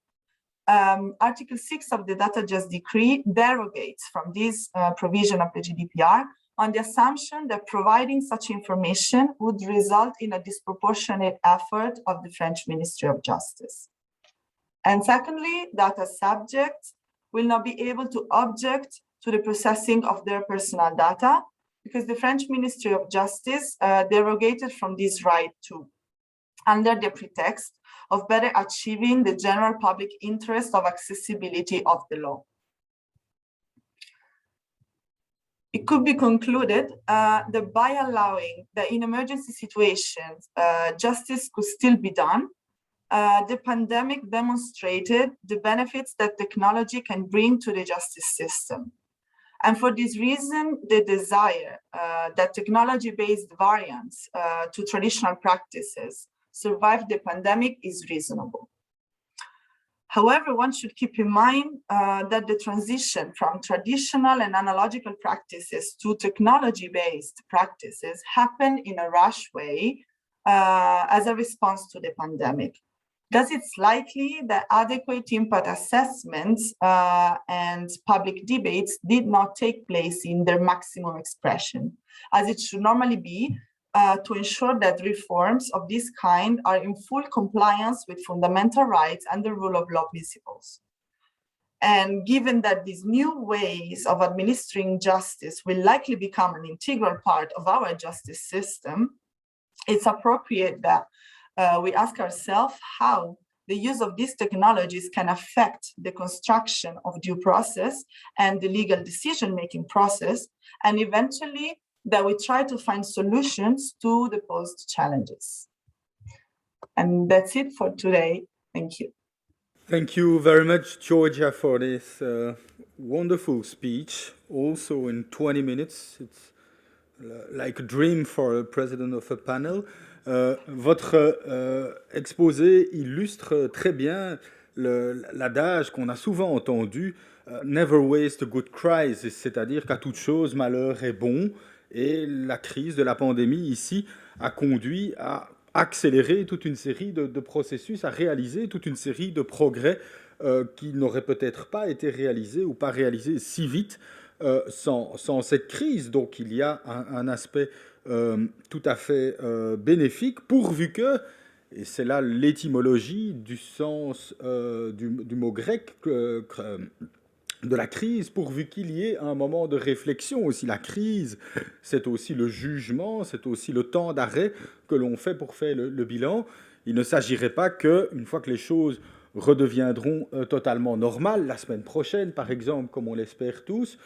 S6: Article 6 of the DataJust decree derogates from this provision of the GDPR on the assumption that providing such information would result in a disproportionate effort of the French Ministry of Justice. And secondly, data subjects will not be able to object to the processing of their personal data because the French Ministry of Justice derogated from this right too, under the pretext of better achieving the general public interest of accessibility of the law. It could be concluded that by allowing that in emergency situations, justice could still be done, the pandemic demonstrated the benefits that technology can bring to the justice system. And for this reason, the desire that technology-based variants to traditional practices survive the pandemic is reasonable. However, one should keep in mind that the transition from traditional and analogical practices to technology-based practices happened in a rush way as a response to the pandemic. Thus, it's likely that adequate impact assessments and public debates did not take place in their maximum expression, as it should normally be, to ensure that reforms of this kind are in full compliance with fundamental rights and the rule of law principles. And given that these new ways of administering justice will likely become an integral part of our justice system, it's appropriate that we ask ourselves how the use of these technologies can affect the construction of due process and the legal decision-making process, and eventually that we try to find solutions to the posed challenges. And that's it for today. Thank you.
S3: Thank you very much, Georgia, for this wonderful speech. Also in 20 minutes, it's like a dream for a president of a panel. Votre exposé illustre très bien l'adage qu'on a souvent entendu, never waste a good crisis, c'est-à-dire qu'à toute chose, malheur est bon. Et la crise de la pandémie ici a conduit à accélérer toute une série de processus, à réaliser toute une série de progrès qui n'auraient peut-être pas été réalisés ou pas réalisés si vite sans cette crise. Donc il y a un aspect tout à fait bénéfique, pourvu que, et c'est là l'étymologie du sens du mot grec de la crise, pourvu qu'il y ait un moment de réflexion aussi. La crise, c'est aussi le jugement, c'est aussi le temps d'arrêt que l'on fait pour faire le bilan. Il ne s'agirait pas que, une fois que les choses redeviendront totalement normales, la semaine prochaine par exemple, comme on l'espère tous,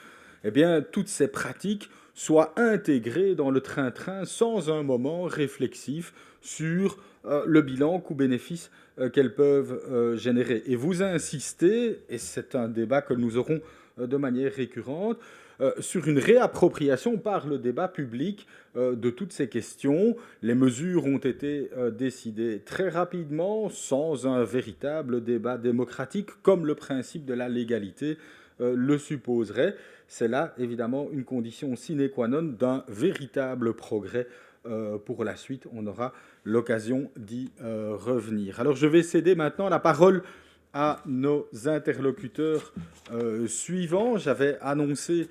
S3: eh bien, toutes ces pratiques soient intégrées dans le train-train sans un moment réflexif sur le bilan coût-bénéfice qu'elles peuvent générer. Et vous insistez, et c'est un débat que nous aurons de manière récurrente, sur une réappropriation par le débat public de toutes ces questions. Les mesures ont été décidées très rapidement, sans un véritable débat démocratique, comme le principe de la légalité le supposerait. C'est là, évidemment, une condition sine qua non d'un véritable progrès pour la suite. On aura l'occasion d'y revenir. Alors, je vais céder maintenant la parole à nos interlocuteurs suivants. J'avais annoncé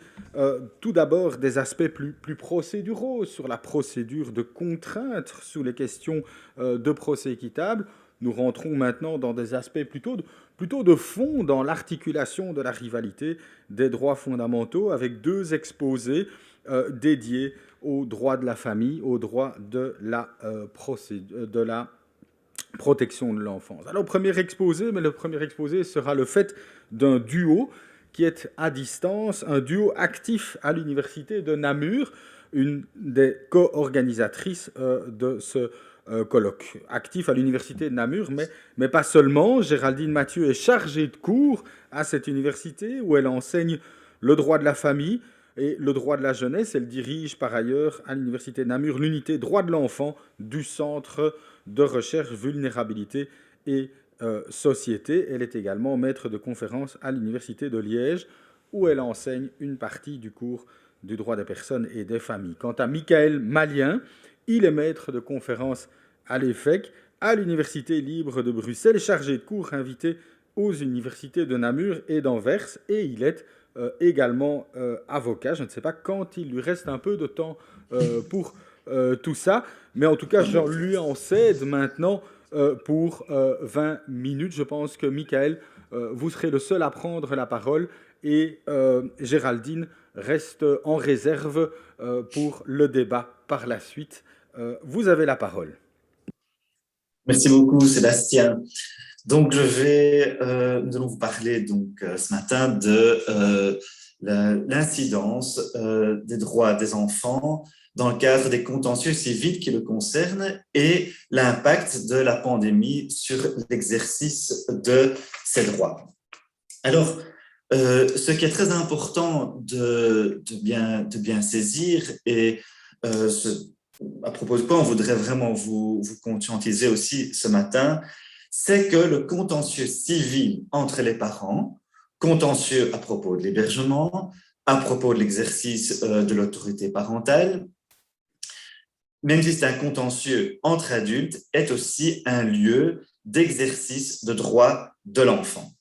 S3: tout d'abord des aspects plus procéduraux sur la procédure de contrainte sous les questions de procès équitable. Nous rentrons maintenant dans des aspects plutôt de fond, dans l'articulation de la rivalité des droits fondamentaux, avec deux exposés dédiés aux droits de la famille, aux droits de la protection de l'enfance. Alors, le premier exposé sera le fait d'un duo qui est à distance, un duo actif à l'université de Namur, une des co-organisatrices de ce colloque. Actif à l'université de Namur, mais pas seulement. Géraldine Mathieu est chargée de cours à cette université où elle enseigne le droit de la famille et le droit de la jeunesse. Elle dirige par ailleurs à l'université de Namur l'unité droit de l'enfant du Centre de recherche vulnérabilité et société. Elle est également maître de conférences à l'université de Liège où elle enseigne une partie du cours du droit des personnes et des familles. Quant à Michael Malien, il est maître de conférences à l'EFEC, à l'Université libre de Bruxelles, chargé de cours invité aux universités de Namur et d'Anvers, et il est également avocat. Je ne sais pas quand il lui reste un peu de temps pour tout ça, mais en tout cas, je lui en cède maintenant pour 20 minutes. Je pense que Michael, vous serez le seul à prendre la parole, et Géraldine reste en réserve pour le débat par la suite. Vous avez la parole.
S7: Merci beaucoup, Sébastien. Donc, nous allons vous parler ce matin de l'incidence des droits des enfants dans le cadre des contentieux civils qui le concernent et l'impact de la pandémie sur l'exercice de ces droits. Alors, ce qui est très important de bien saisir et à propos de quoi on voudrait vraiment vous conscientiser aussi ce matin, c'est que le contentieux civil entre les parents, contentieux à propos de l'hébergement, à propos de l'exercice de l'autorité parentale, même si c'est un contentieux entre adultes, est aussi un lieu d'exercice de droits de l'enfant.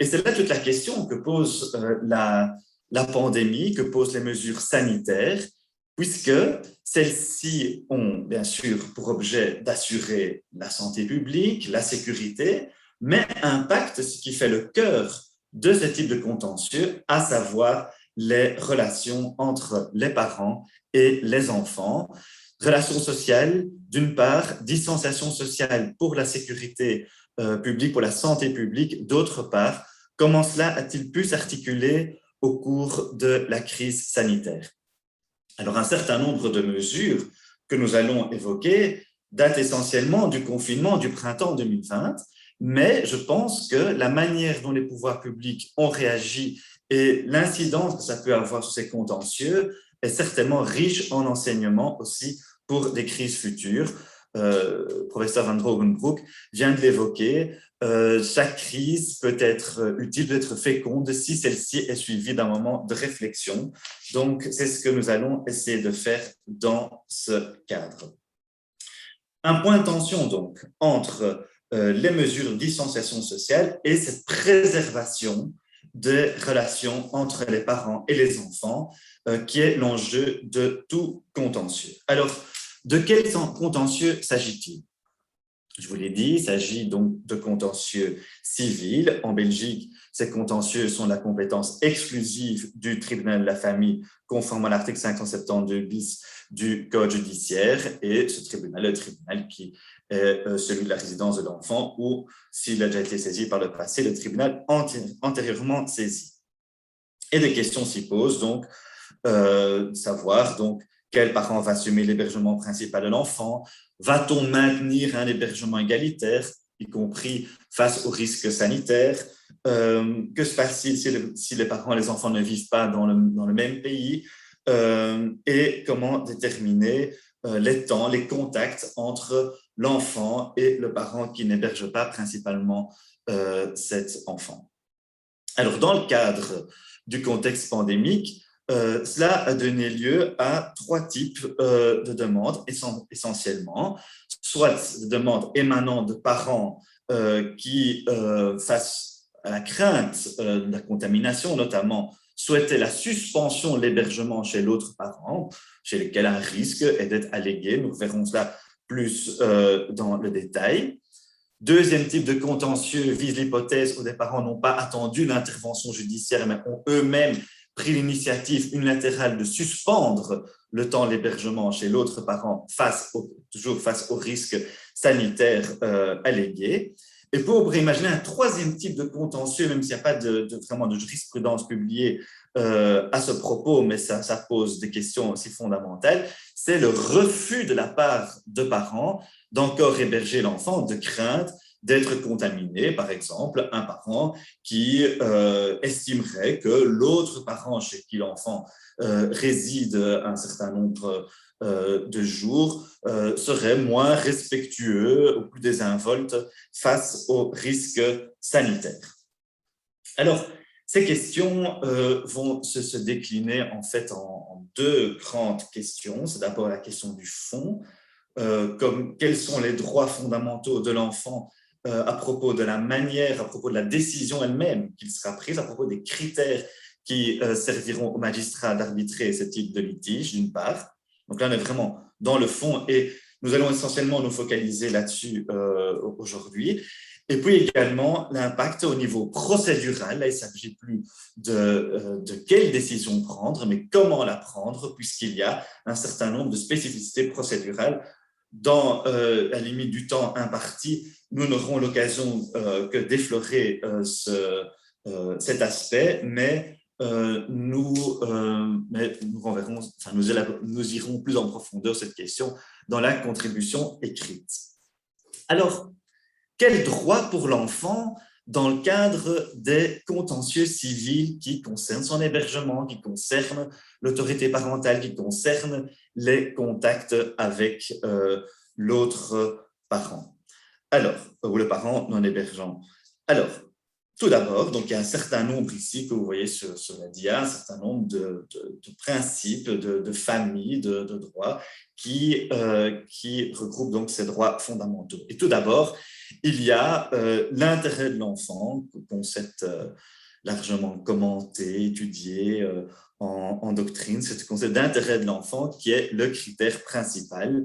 S7: Et c'est là toute la question que pose la pandémie, que posent les mesures sanitaires, puisque celles-ci ont bien sûr pour objet d'assurer la santé publique, la sécurité, mais impactent ce qui fait le cœur de ce type de contentieux, à savoir les relations entre les parents et les enfants. Relations sociales, d'une part, distanciation sociale pour la sécurité publique, pour la santé publique, d'autre part. Comment cela a-t-il pu s'articuler au cours de la crise sanitaire? Alors, un certain nombre de mesures que nous allons évoquer datent essentiellement du confinement du printemps 2020, mais je pense que la manière dont les pouvoirs publics ont réagi et l'incidence que ça peut avoir sur ces contentieux est certainement riche en enseignements aussi pour des crises futures. Professeur Van Drogenbroek vient de l'évoquer. Chaque crise peut être utile, peut être féconde si celle-ci est suivie d'un moment de réflexion. Donc, c'est ce que nous allons essayer de faire dans ce cadre. Un point de tension, donc, entre les mesures de distanciation sociale et cette préservation des relations entre les parents et les enfants, qui est l'enjeu de tout contentieux. Alors, de quel contentieux s'agit-il? Je vous l'ai dit, il s'agit donc de contentieux civils. En Belgique, ces contentieux sont la compétence exclusive du tribunal de la famille, conformément à l'article 572 bis du Code judiciaire. Et ce tribunal est le tribunal qui est celui de la résidence de l'enfant, ou s'il a déjà été saisi par le passé, le tribunal antérieurement saisi. Et des questions s'y posent, donc, savoir donc quel parent va assumer l'hébergement principal de l'enfant? Va-t-on maintenir un hébergement égalitaire, y compris face aux risques sanitaires? Que se passe-t-il si les parents et les enfants ne vivent pas dans le même pays? Et comment déterminer les temps, les contacts entre l'enfant et le parent qui n'héberge pas principalement cet enfant? Alors, dans le cadre du contexte pandémique, cela a donné lieu à 3 types de demandes essentiellement, soit des demandes émanant de parents qui, face à la crainte de la contamination notamment, souhaitaient la suspension de l'hébergement chez l'autre parent, chez lequel un risque est d'être allégué. Nous verrons cela plus dans le détail. Deuxième type de contentieux vise l'hypothèse où des parents n'ont pas attendu l'intervention judiciaire, mais ont eux-mêmes pris l'initiative unilatérale de suspendre le temps de l'hébergement chez l'autre parent, toujours face aux risques sanitaires allégués. Et on pourrait imaginer un troisième type de contentieux, même s'il n'y a pas vraiment de jurisprudence publiée à ce propos, mais ça pose des questions aussi fondamentales, c'est le refus de la part de parents d'encore héberger l'enfant de crainte d'être contaminé, par exemple, un parent qui estimerait que l'autre parent chez qui l'enfant réside un certain nombre de jours serait moins respectueux ou plus désinvolte face aux risques sanitaires. Alors, ces questions vont se décliner en fait en 2 grandes questions. C'est d'abord la question du fond, comme quels sont les droits fondamentaux de l'enfant à propos de la manière, à propos de la décision elle-même qu'il sera prise, à propos des critères qui serviront aux magistrats d'arbitrer ce type de litige, d'une part. Donc là, on est vraiment dans le fond et nous allons essentiellement nous focaliser là-dessus aujourd'hui. Et puis également l'impact au niveau procédural. Là, il ne s'agit plus de quelle décision prendre, mais comment la prendre, puisqu'il y a un certain nombre de spécificités procédurales. Dans la limite du temps imparti, nous n'aurons l'occasion que d'effleurer cet aspect, mais nous irons plus en profondeur cette question dans la contribution écrite. Alors, quel droit pour l'enfant dans le cadre des contentieux civils qui concernent son hébergement, qui concernent l'autorité parentale, qui concernent les contacts avec l'autre parent, alors, ou le parent non hébergeant? Alors, tout d'abord, donc il y a un certain nombre ici que vous voyez sur la dia, un certain nombre de principes, de familles, de droits qui regroupent donc ces droits fondamentaux. Et tout d'abord, il y a l'intérêt de l'enfant, concept largement commenté, étudié en doctrine, c'est le concept d'intérêt de l'enfant qui est le critère principal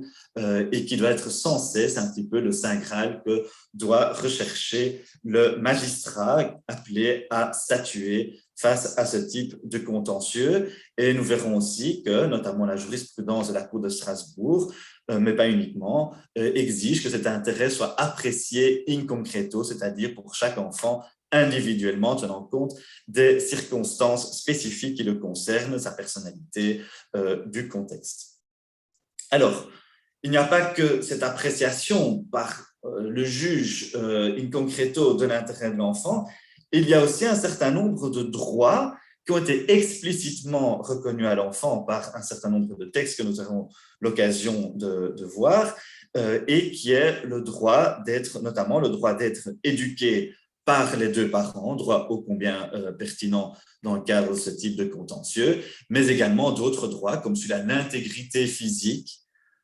S7: et qui doit être sans cesse un petit peu le saint graal que doit rechercher le magistrat appelé à statuer face à ce type de contentieux. Et nous verrons aussi que, notamment la jurisprudence de la Cour de Strasbourg, mais pas uniquement, exige que cet intérêt soit apprécié in concreto, c'est-à-dire pour chaque enfant individuellement, tenant compte des circonstances spécifiques qui le concernent, sa personnalité, du contexte. Alors, il n'y a pas que cette appréciation par le juge in concreto de l'intérêt de l'enfant, il y a aussi un certain nombre de droits qui ont été explicitement reconnus à l'enfant par un certain nombre de textes que nous aurons l'occasion de voir, et qui est le droit d'être, notamment le droit d'être éduqué par les 2 parents, droit ô combien pertinent dans le cadre de ce type de contentieux, mais également d'autres droits comme celui de l'intégrité physique,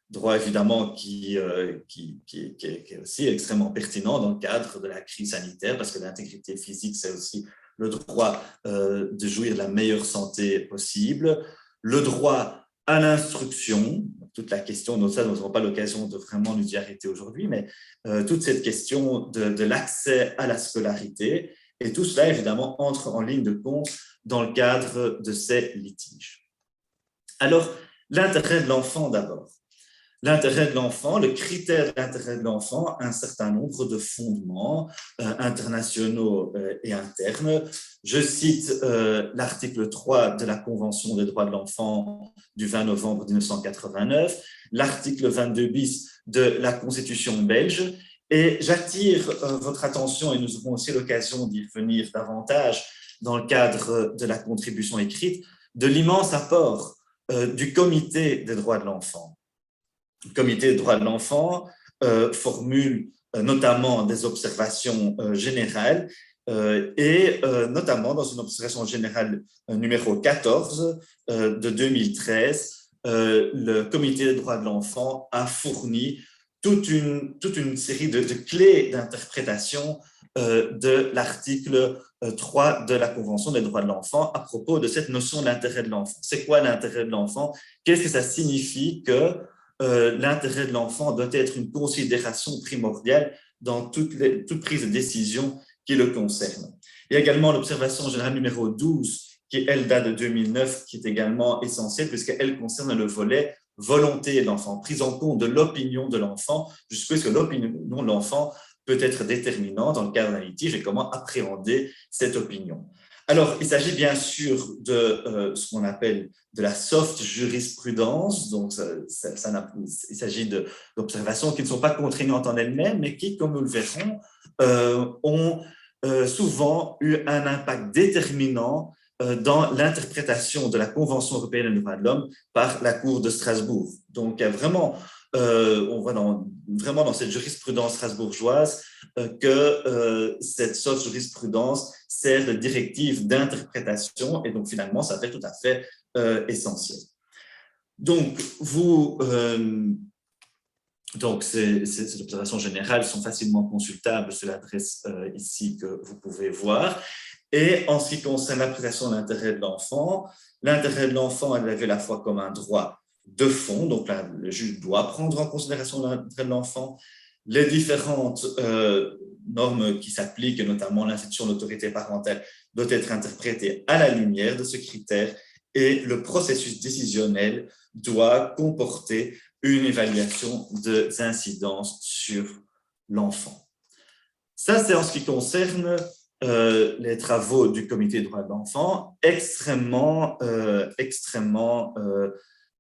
S7: droit évidemment qui est aussi extrêmement pertinent dans le cadre de la crise sanitaire, parce que l'intégrité physique, c'est aussi le droit de jouir de la meilleure santé possible, le droit à l'instruction, toute la question, nous n'aurons pas l'occasion de vraiment nous y arrêter aujourd'hui, mais toute cette question de l'accès à la scolarité, et tout cela, évidemment, entre en ligne de compte dans le cadre de ces litiges. Alors, l'intérêt de l'enfant d'abord. L'intérêt de l'enfant, le critère de l'intérêt de l'enfant, un certain nombre de fondements internationaux et internes. Je cite l'article 3 de la Convention des droits de l'enfant du 20 novembre 1989, l'article 22 bis de la Constitution belge, et j'attire votre attention, et nous aurons aussi l'occasion d'y revenir davantage dans le cadre de la contribution écrite, de l'immense apport du Comité des droits de l'enfant. Le Comité des droits de l'enfant formule notamment des observations générales et notamment dans une observation générale numéro 14 de 2013, le Comité des droits de l'enfant a fourni toute une série de clés d'interprétation de l'article 3 de la Convention des droits de l'enfant à propos de cette notion de l'intérêt de l'enfant. C'est quoi l'intérêt de l'enfant? Qu'est-ce que ça signifie que l'intérêt de l'enfant doit être une considération primordiale dans toute prise de décision qui le concerne? Il y a également l'observation générale numéro 12, qui, elle, date de 2009, qui est également essentielle puisqu'elle concerne le volet volonté de l'enfant, prise en compte de l'opinion de l'enfant, jusqu'à ce que l'opinion de l'enfant peut être déterminante dans le cadre d'un litige et comment appréhender cette opinion. Alors, il s'agit bien sûr de ce qu'on appelle de la soft jurisprudence, donc il s'agit d'observations qui ne sont pas contraignantes en elles-mêmes, mais qui, comme nous le verrons, ont souvent eu un impact déterminant dans l'interprétation de la Convention européenne des droits de l'homme par la Cour de Strasbourg. Donc, il y a vraiment, on voit vraiment dans cette jurisprudence strasbourgeoise que cette soft jurisprudence sert de directive d'interprétation et donc finalement, ça fait tout à fait essentiel. Donc, ces observations générales sont facilement consultables sur l'adresse ici que vous pouvez voir. Et en ce qui concerne l'appréciation de l'intérêt de l'enfant, elle est vu à la fois comme un droit de fond, donc là, le juge doit prendre en considération l'intérêt de l'enfant, les différentes normes qui s'appliquent, notamment l'institution d'autorité parentale, doit être interprétée à la lumière de ce critère et le processus décisionnel doit comporter une évaluation des incidences sur l'enfant. Ça, c'est en ce qui concerne les travaux du Comité des droits de l'enfant, extrêmement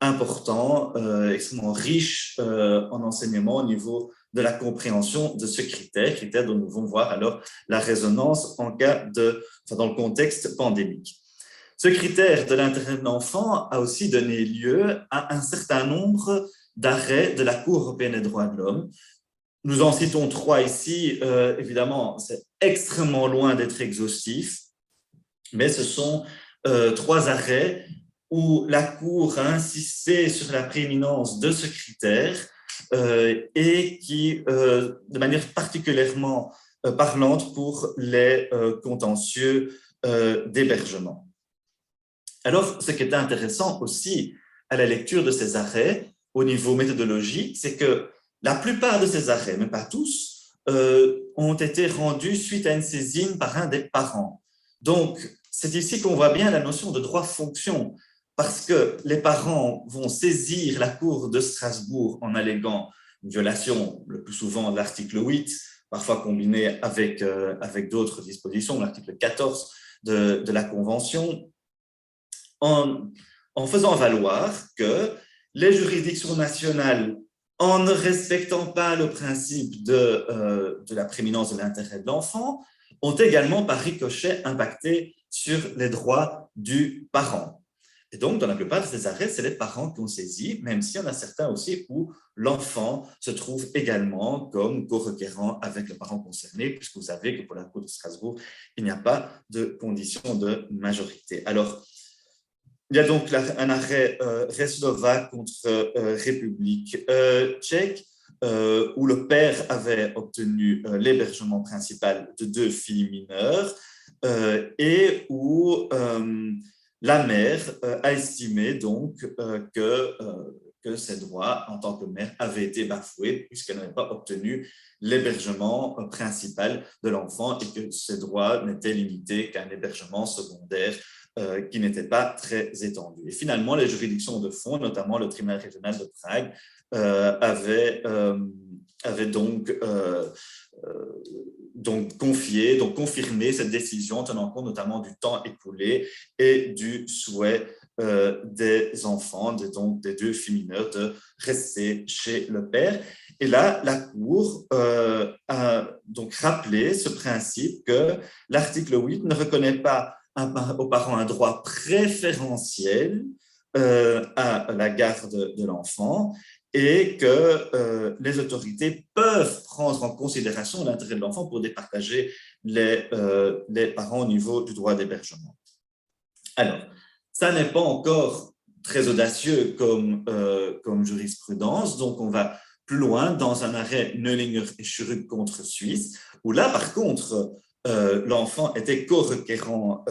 S7: important, extrêmement riche en enseignement au niveau de la compréhension de ce critère dont nous allons voir alors la résonance dans le contexte pandémique. Ce critère de l'intérêt de l'enfant a aussi donné lieu à un certain nombre d'arrêts de la Cour européenne des droits de l'homme. Nous en citons 3 ici, évidemment, c'est extrêmement loin d'être exhaustif, mais ce sont 3 arrêts où la Cour a insisté sur la prééminence de ce critère et qui, de manière particulièrement parlante pour les contentieux d'hébergement. Alors, ce qui est intéressant aussi à la lecture de ces arrêts, au niveau méthodologique, c'est que la plupart de ces arrêts, mais pas tous, ont été rendus suite à une saisine par un des parents. Donc, c'est ici qu'on voit bien la notion de droit-fonction, parce que les parents vont saisir la Cour de Strasbourg en alléguant une violation, le plus souvent de l'article 8, parfois combiné avec d'autres dispositions, l'article 14 de la Convention, en faisant valoir que les juridictions nationales, en ne respectant pas le principe de la prééminence de l'intérêt de l'enfant, ont également par ricochet impacté sur les droits du parent. Et donc, dans la plupart de ces arrêts, c'est les parents qui ont saisi, même s'il y en a certains aussi où l'enfant se trouve également comme co-requérant avec le parent concerné, puisque vous savez que pour la Cour de Strasbourg, il n'y a pas de condition de majorité. Alors, il y a donc un arrêt Reslova contre République tchèque, où le père avait obtenu l'hébergement principal de 2 filles mineures. et où la mère a estimé donc que ses droits en tant que mère avaient été bafoués puisqu'elle n'avait pas obtenu l'hébergement principal de l'enfant et que ses droits n'étaient limités qu'à un hébergement secondaire qui n'était pas très étendu. Et finalement, les juridictions de fond, notamment le tribunal régional de Prague, avaient donc confirmé cette décision, tenant compte notamment du temps écoulé et du souhait des enfants, des deux filles mineures, de rester chez le père. Et là, la Cour a donc rappelé ce principe que l'article 8 ne reconnaît pas aux parents un droit préférentiel à la garde de l'enfant, et que les autorités peuvent prendre en considération l'intérêt de l'enfant pour départager les parents au niveau du droit d'hébergement. Alors, ça n'est pas encore très audacieux comme jurisprudence, donc on va plus loin dans un arrêt Neulinger et Schuruk contre Suisse, où là, par contre, l'enfant était co-requérant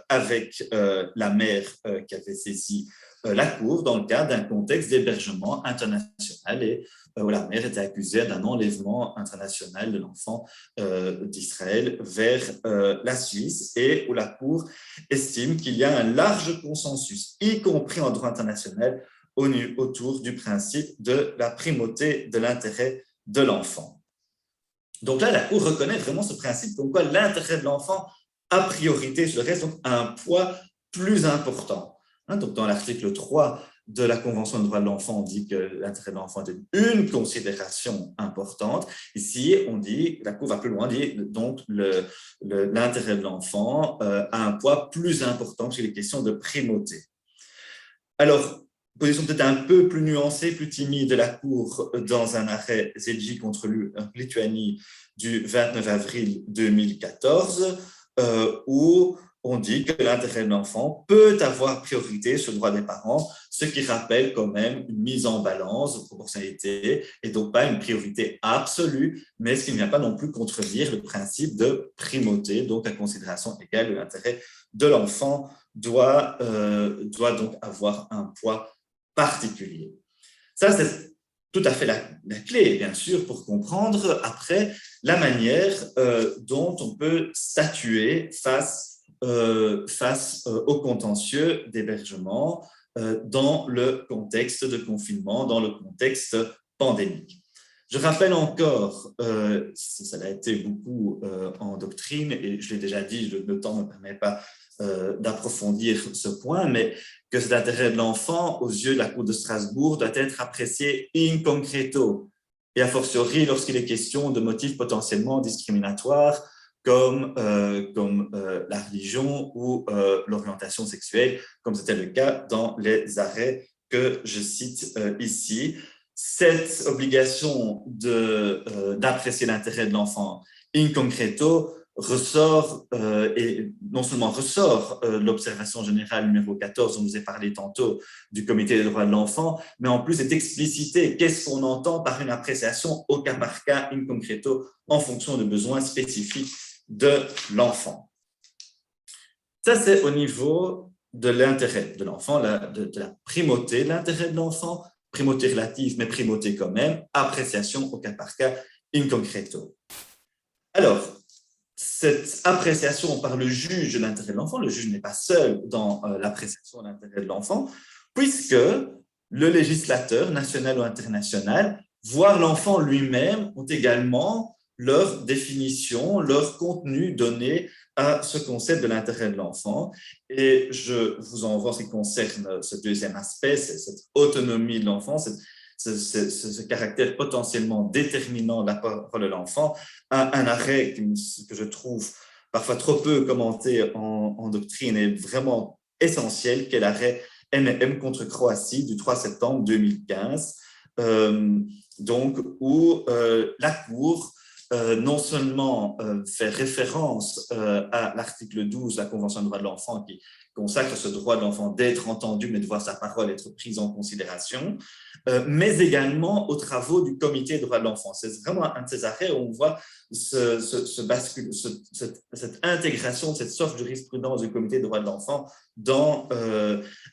S7: avec la mère qui avait saisi la Cour dans le cadre d'un contexte d'hébergement international et où la mère était accusée d'un enlèvement international de l'enfant d'Israël vers la Suisse, et où la Cour estime qu'il y a un large consensus, y compris en droit international, autour du principe de la primauté de l'intérêt de l'enfant. Donc là, la Cour reconnaît vraiment ce principe comme quoi l'intérêt de l'enfant a priorité sur le reste, donc a un poids plus important. Donc, dans l'article 3 de la Convention des droits de l'enfant, on dit que l'intérêt de l'enfant est une considération importante. Ici, on dit, la Cour va plus loin, dit donc l'intérêt de l'enfant a un poids plus important sur les questions de primauté. Alors, position peut-être un peu plus nuancée, plus timide de la Cour dans un arrêt Zelji contre Lituanie du 29 avril 2014, où on dit que l'intérêt de l'enfant peut avoir priorité sur le droit des parents, ce qui rappelle quand même une mise en balance de proportionnalité et donc pas une priorité absolue, mais ce qui ne vient pas non plus contredire le principe de primauté, donc la considération égale de l'intérêt de l'enfant doit donc avoir un poids particulier. Ça, c'est tout à fait la clé, bien sûr, pour comprendre après la manière dont on peut statuer face au contentieux d'hébergement dans le contexte de confinement, dans le contexte pandémique. Je rappelle encore, ça a été beaucoup en doctrine, et je l'ai déjà dit, le temps ne me permet pas d'approfondir ce point, mais que cet intérêt de l'enfant, aux yeux de la Cour de Strasbourg, doit être apprécié in concreto, et a fortiori lorsqu'il est question de motifs potentiellement discriminatoires, comme la religion ou l'orientation sexuelle, comme c'était le cas dans les arrêts que je cite ici. Cette obligation d'apprécier l'intérêt de l'enfant in concreto ressort, et non seulement ressort l'observation générale numéro 14 dont je vous ai parlé tantôt du Comité des droits de l'enfant, mais en plus est explicité qu'est-ce qu'on entend par une appréciation au cas par cas in concreto en fonction de besoins spécifiques de l'enfant. Ça, c'est au niveau de l'intérêt de l'enfant, de la primauté de l'intérêt de l'enfant, primauté relative, mais primauté quand même, appréciation au cas par cas in concreto. Alors, cette appréciation par le juge de l'intérêt de l'enfant, le juge n'est pas seul dans l'appréciation de l'intérêt de l'enfant, puisque le législateur national ou international, voire l'enfant lui-même, ont également leur définition, leur contenu donné à ce concept de l'intérêt de l'enfant. Et je vous envoie en ce qui concerne ce deuxième aspect, c'est cette autonomie de l'enfant, ce caractère potentiellement déterminant de la parole de l'enfant, un arrêt que je trouve parfois trop peu commenté en doctrine et vraiment essentiel, qui est l'arrêt M contre Croatie du 3 septembre 2015, donc où la Cour non seulement faire référence à l'article 12 de la Convention des droits de l'enfant qui consacre ce droit de l'enfant d'être entendu, mais de voir sa parole être prise en considération, mais également aux travaux du Comité des droits de l'enfant. C'est vraiment un de ces arrêts où on voit cette intégration de cette soft jurisprudence du Comité des droits de l'enfant dans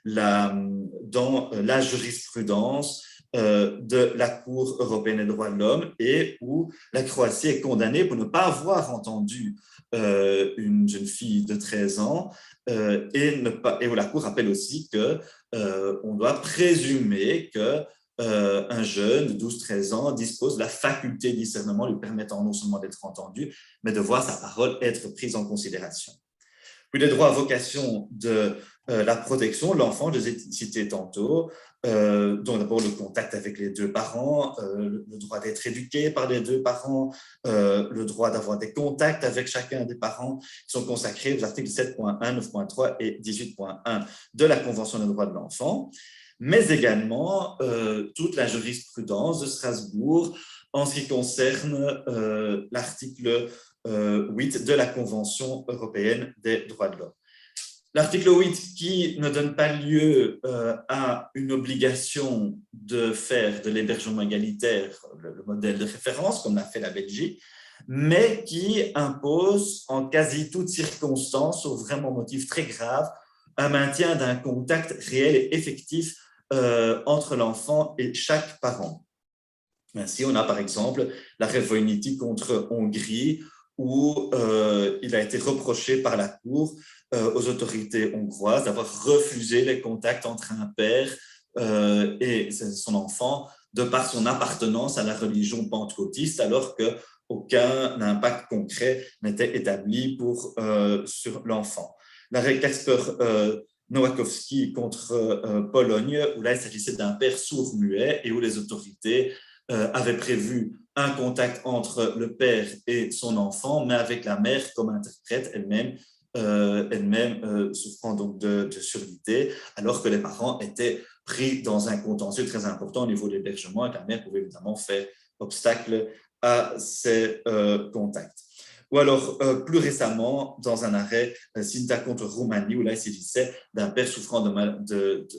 S7: la jurisprudence de la Cour européenne des droits de l'homme, et où la Croatie est condamnée pour ne pas avoir entendu une jeune fille de 13 ans, et où la Cour rappelle aussi qu'on doit présumer qu'un jeune de 12-13 ans dispose de la faculté de discernement lui permettant non seulement d'être entendu, mais de voir sa parole être prise en considération. Puis les droits à vocation de la protection de l'enfant, je les ai cités tantôt, donc d'abord le contact avec les deux parents, le droit d'être éduqué par les deux parents, le droit d'avoir des contacts avec chacun des parents, qui sont consacrés aux articles 7.1, 9.3 et 18.1 de la Convention des droits de l'enfant, mais également toute la jurisprudence de Strasbourg en ce qui concerne l'article 8 de la Convention européenne des droits de l'homme. L'article 8 qui ne donne pas lieu à une obligation de faire de l'hébergement égalitaire le modèle de référence, comme l'a fait la Belgique, mais qui impose en quasi toutes circonstances, sauf vraiment motif très grave, un maintien d'un contact réel et effectif entre l'enfant et chaque parent. Ainsi, on a par exemple l'arrêt Voiniti contre Hongrie, où il a été reproché par la Cour aux autorités hongroises d'avoir refusé les contacts entre un père et son enfant de par son appartenance à la religion pentecôtiste, alors qu'aucun impact concret n'était établi sur l'enfant. L'arrêt Kasper Nowakowski contre Pologne, où là il s'agissait d'un père sourd-muet et où les autorités avaient prévu un contact entre le père et son enfant, mais avec la mère comme interprète elle-même souffrant donc de surdité, alors que les parents étaient pris dans un contentieux très important au niveau de l'hébergement et que la mère pouvait évidemment faire obstacle à ces contacts. Ou alors, plus récemment, dans un arrêt Sinta contre Roumanie, où là, il s'agissait d'un père souffrant de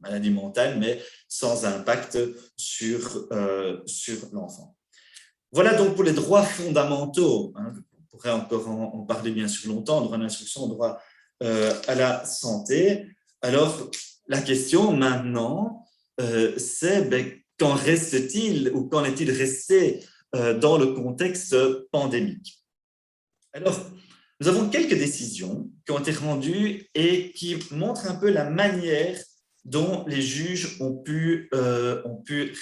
S7: maladie mentale, mais sans impact sur l'enfant. Voilà donc pour les droits fondamentaux. On pourrait encore en parler bien sûr longtemps, droit à l'instruction, droit à la santé. Alors, la question maintenant, c'est qu'en reste-t-il ou qu'en est-il resté dans le contexte pandémique? Alors, nous avons quelques décisions qui ont été rendues et qui montrent un peu la manière dont les juges ont pu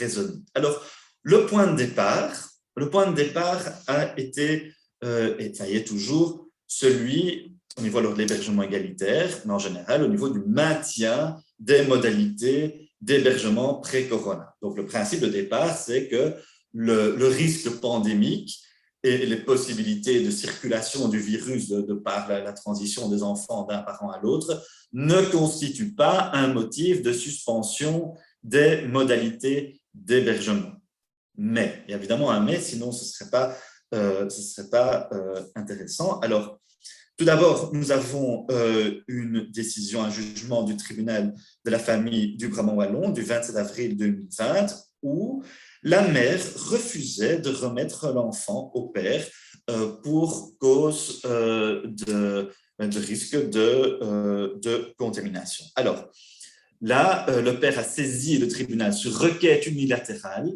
S7: raisonner. Alors, le point de départ a été, et ça y est toujours, celui au niveau de l'hébergement égalitaire, mais en général au niveau du maintien des modalités d'hébergement pré-corona. Donc, le principe de départ, c'est que le risque pandémique et les possibilités de circulation du virus de par la transition des enfants d'un parent à l'autre ne constituent pas un motif de suspension des modalités d'hébergement. Mais, il y a évidemment un mais, sinon ce ne serait pas intéressant. Alors, tout d'abord, nous avons une décision, un jugement du tribunal de la famille du Brabant wallon du 27 avril 2020 où la mère refusait de remettre l'enfant au père pour cause de risque de contamination. Alors, là, le père a saisi le tribunal sur requête unilatérale.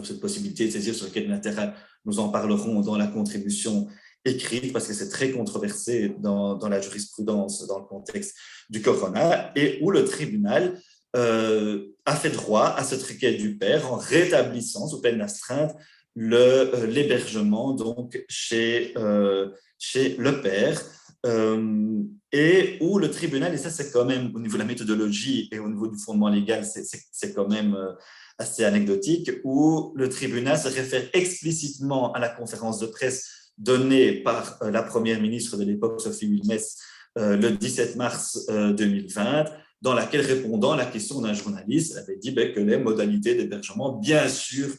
S7: Cette possibilité de saisir sur requête unilatérale, nous en parlerons dans la contribution écrite parce que c'est très controversé dans la jurisprudence, dans le contexte du corona, et où le tribunal a fait droit à cette requête du père en rétablissant, sous peine d'astreinte, l'hébergement donc chez le père, et où le tribunal, et ça c'est quand même au niveau de la méthodologie et au niveau du fondement légal, c'est quand même assez anecdotique, où le tribunal se réfère explicitement à la conférence de presse donnée par la première ministre de l'époque, Sophie Wilmès, le 17 mars 2020, dans laquelle, répondant à la question d'un journaliste, elle avait dit que les modalités d'hébergement, bien sûr,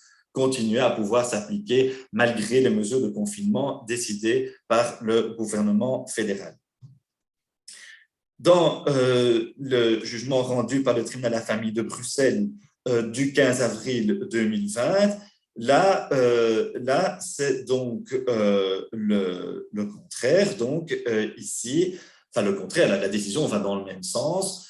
S7: continuer à pouvoir s'appliquer malgré les mesures de confinement décidées par le gouvernement fédéral. Dans le jugement rendu par le tribunal de la famille de Bruxelles du 15 avril 2020, là c'est donc le contraire. Donc ici, enfin le contraire, la décision va dans le même sens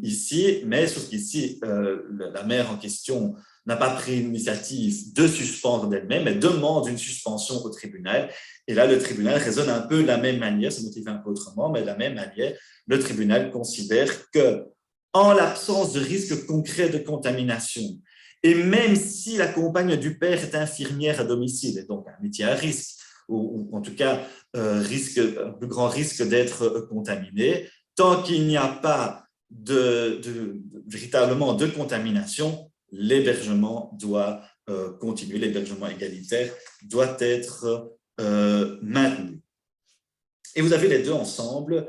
S7: ici, mais sauf qu'ici, la mère en question n'a pas pris l'initiative de suspendre d'elle-même, elle demande une suspension au tribunal. Et là, le tribunal raisonne un peu de la même manière, c'est motivé un peu autrement, mais de la même manière, le tribunal considère que, en l'absence de risque concret de contamination, et même si la compagne du père est infirmière à domicile, et donc un métier à risque, ou en tout cas un plus grand risque d'être contaminé, tant qu'il n'y a pas véritablement de contamination, l'hébergement doit continuer, l'hébergement égalitaire doit être maintenu. Et vous avez les deux ensemble,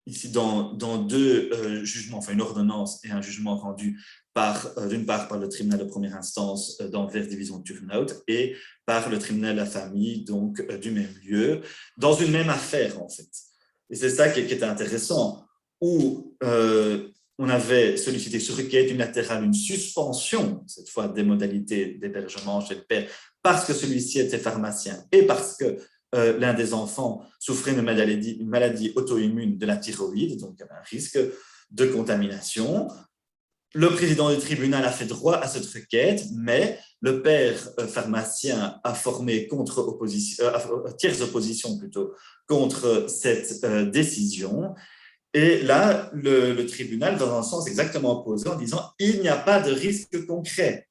S7: ici dans deux jugements, enfin une ordonnance et un jugement rendu d'une part par le tribunal de première instance d'Anvers, division de Turnhout, et par le tribunal de la famille, donc du même lieu, dans une même affaire en fait. Et c'est ça qui est intéressant, où on avait sollicité sur requête unilatérale une suspension, cette fois des modalités d'hébergement chez le père, parce que celui-ci était pharmacien et parce que l'un des enfants souffrait d'une maladie auto-immune de la thyroïde, donc il y avait un risque de contamination. Le président du tribunal a fait droit à cette requête, mais le père pharmacien a formé tierce opposition plutôt contre cette décision. Et là, le tribunal va dans un sens exactement opposé en disant il n'y a pas de risque concret.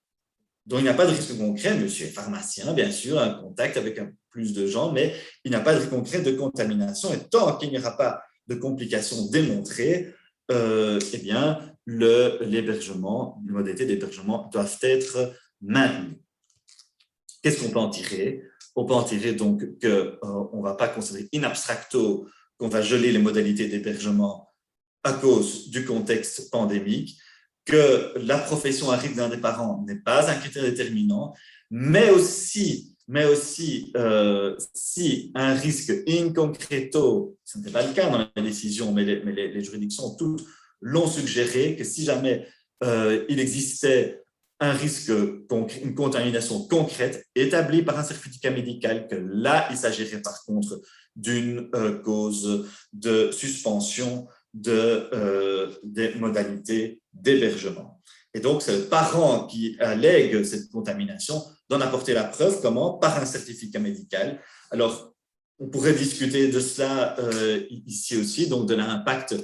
S7: Donc, il n'y a pas de risque concret, monsieur est pharmacien, bien sûr, un contact avec plus de gens, mais il n'y a pas de risque concret de contamination. Et tant qu'il n'y aura pas de complications démontrées, eh bien, l'hébergement, les modalités d'hébergement doivent être maintenues. Qu'est-ce qu'on peut en tirer? On peut en tirer donc qu'on ne va pas considérer in abstracto qu'on va geler les modalités d'hébergement à cause du contexte pandémique, que la profession à risque d'un des parents n'est pas un critère déterminant, mais aussi si un risque in concreto, ce n'était pas le cas dans la décision, mais les juridictions toutes l'ont suggéré, que si jamais il existait un risque, une contamination concrète établie par un certificat médical, que là, il s'agirait par contre d'une cause de suspension des modalités d'hébergement. Et donc, c'est le parent qui allègue cette contamination d'en apporter la preuve. Comment? Par un certificat médical. Alors, on pourrait discuter de cela ici aussi, donc de l'impact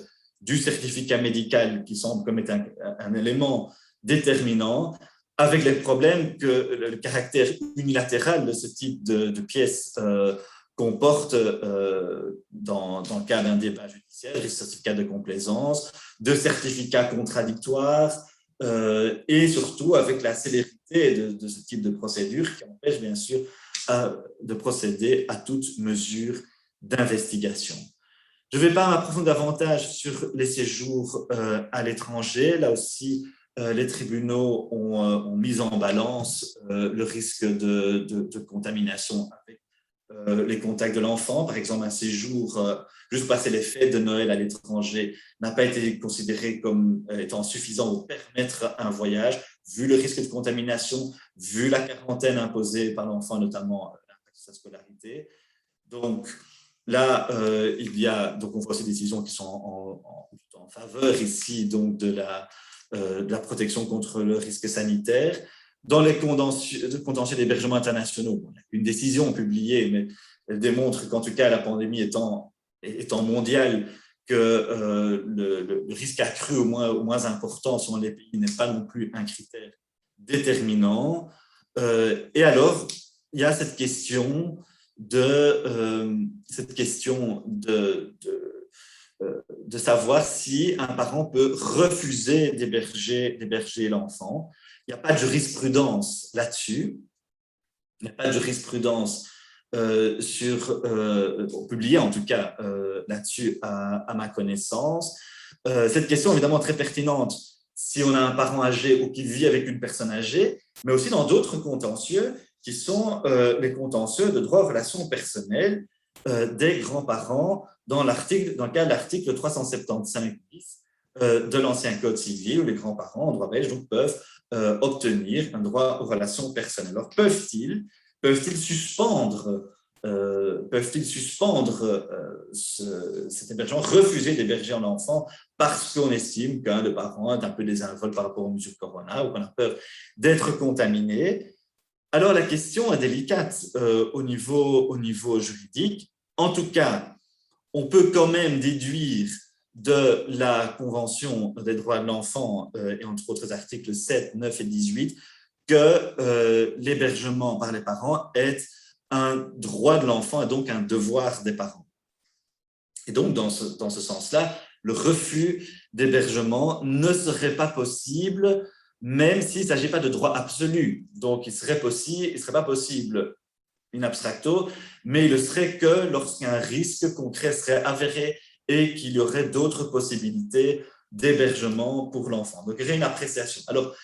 S7: du certificat médical qui semble comme être un élément déterminant, avec les problèmes que le caractère unilatéral de ce type de pièce comporte dans le cas d'un débat judiciaire, des certificats de complaisance, de certificats contradictoires, et surtout avec la célérité de ce type de procédure qui empêche bien sûr de procéder à toute mesure d'investigation. Je ne vais pas m'approfondir davantage sur les séjours à l'étranger. Là aussi, les tribunaux ont mis en balance le risque de contamination avec les contacts de l'enfant. Par exemple, un séjour juste passer les fêtes de Noël à l'étranger n'a pas été considéré comme étant suffisant pour permettre un voyage, vu le risque de contamination, vu la quarantaine imposée par l'enfant, notamment l'impact de sa scolarité. Donc là, donc on voit ces décisions qui sont en faveur ici donc de la protection contre le risque sanitaire. Dans les contentieux d'hébergement internationaux, il y a une décision publiée, mais elle démontre qu'en tout cas, la pandémie étant mondiale, que le risque accru au moins important selon les pays n'est pas non plus un critère déterminant. Et alors, il y a cette question de savoir si un parent peut refuser d'héberger l'enfant. Il n'y a pas de jurisprudence là-dessus. Il n'y a pas de jurisprudence publiée en tout cas là-dessus à ma connaissance. Cette question est évidemment très pertinente si on a un parent âgé ou qui vit avec une personne âgée, mais aussi dans d'autres contentieux qui sont les contentieux de droit aux relations personnelles des grands-parents dans le cas de l'article 375 bis de l'ancien Code civil, où les grands-parents en droit belge donc, peuvent obtenir un droit aux relations personnelles. Alors, peuvent-ils suspendre cet hébergement, refuser d'héberger un enfant parce qu'on estime qu'un des parents est un peu désinvolte par rapport aux mesures Corona ou qu'on a peur d'être contaminé? Alors, la question est délicate au niveau juridique. En tout cas, on peut quand même déduire de la Convention des droits de l'enfant et entre autres articles 7, 9 et 18 que l'hébergement par les parents est un droit de l'enfant et donc un devoir des parents. Et donc, dans ce sens-là, le refus d'hébergement ne serait pas possible, même s'il ne s'agit pas de droit absolu. Donc, il ne serait pas possible in abstracto, mais il le serait que lorsqu'un risque concret serait avéré et qu'il y aurait d'autres possibilités d'hébergement pour l'enfant. Donc, il y aurait une appréciation. Alors,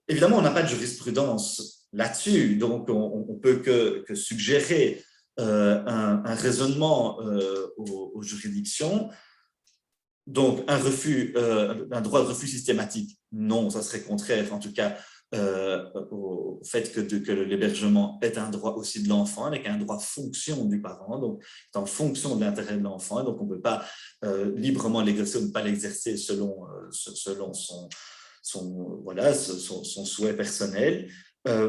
S7: évidemment, on n'a pas de jurisprudence là-dessus, donc on ne peut que suggérer un raisonnement aux juridictions. Donc, un droit de refus systématique, non, ça serait contraire, en tout cas, au fait que l'hébergement est un droit aussi de l'enfant, avec un droit fonction du parent, donc c'est en fonction de l'intérêt de l'enfant, donc on ne peut pas librement l'exercer ou ne pas l'exercer selon son souhait personnel,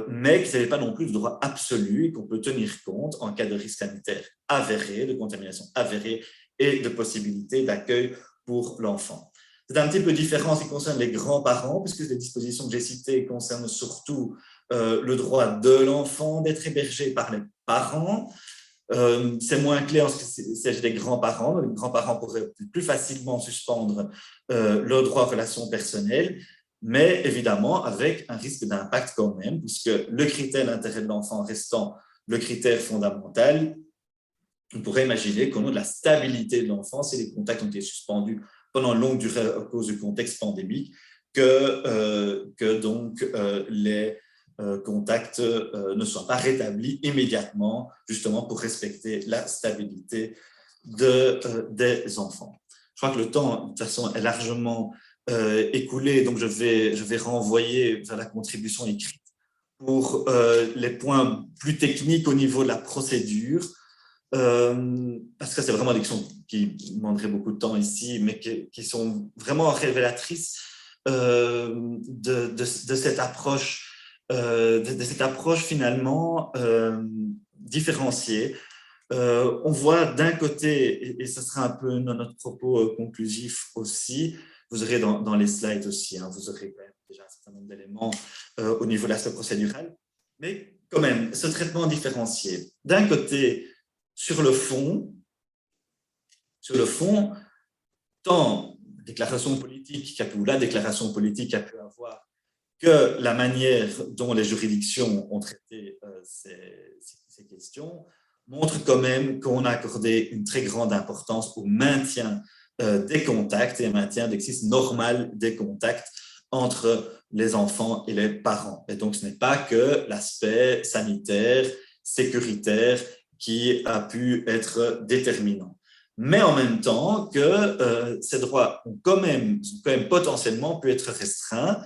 S7: mais qu'il n'y avait pas non plus de droit absolu et qu'on peut tenir compte en cas de risque sanitaire avéré, de contamination avérée et de possibilité d'accueil pour l'enfant. C'est un petit peu différent en ce qui concerne les grands-parents, puisque les dispositions que j'ai citées concernent surtout le droit de l'enfant d'être hébergé par les parents. C'est moins clair en ce qui s'agit des grands-parents. Les grands-parents pourraient plus facilement suspendre leur droit aux relations personnelles, mais évidemment avec un risque d'impact quand même, puisque le critère d'intérêt de l'enfant restant le critère fondamental, on pourrait imaginer qu'au nom de la stabilité de l'enfant, si les contacts ont été suspendus pendant une longue durée à cause du contexte pandémique, que donc les contacts ne soient pas rétablis immédiatement, justement pour respecter la stabilité des enfants. Je crois que le temps, de toute façon, est largement écoulé, donc je vais renvoyer vers la contribution écrite pour les points plus techniques au niveau de la procédure. Parce que c'est vraiment des questions qui demanderaient beaucoup de temps ici, mais qui sont vraiment révélatrices de cette approche, finalement différenciée. On voit d'un côté, et ce sera un peu notre propos conclusif aussi, vous aurez dans les slides aussi, hein, vous aurez quand même déjà un certain nombre d'éléments au niveau de l'aspect procédural, mais quand même, ce traitement différencié. D'un côté, sur le fond, tant la déclaration politique qu'a pu avoir que la manière dont les juridictions ont traité ces questions montre quand même qu'on a accordé une très grande importance au maintien des contacts et au maintien d'exercice normal des contacts entre les enfants et les parents. Et donc, ce n'est pas que l'aspect sanitaire, sécuritaire, qui a pu être déterminant. Mais en même temps que ces droits ont quand même potentiellement pu être restreints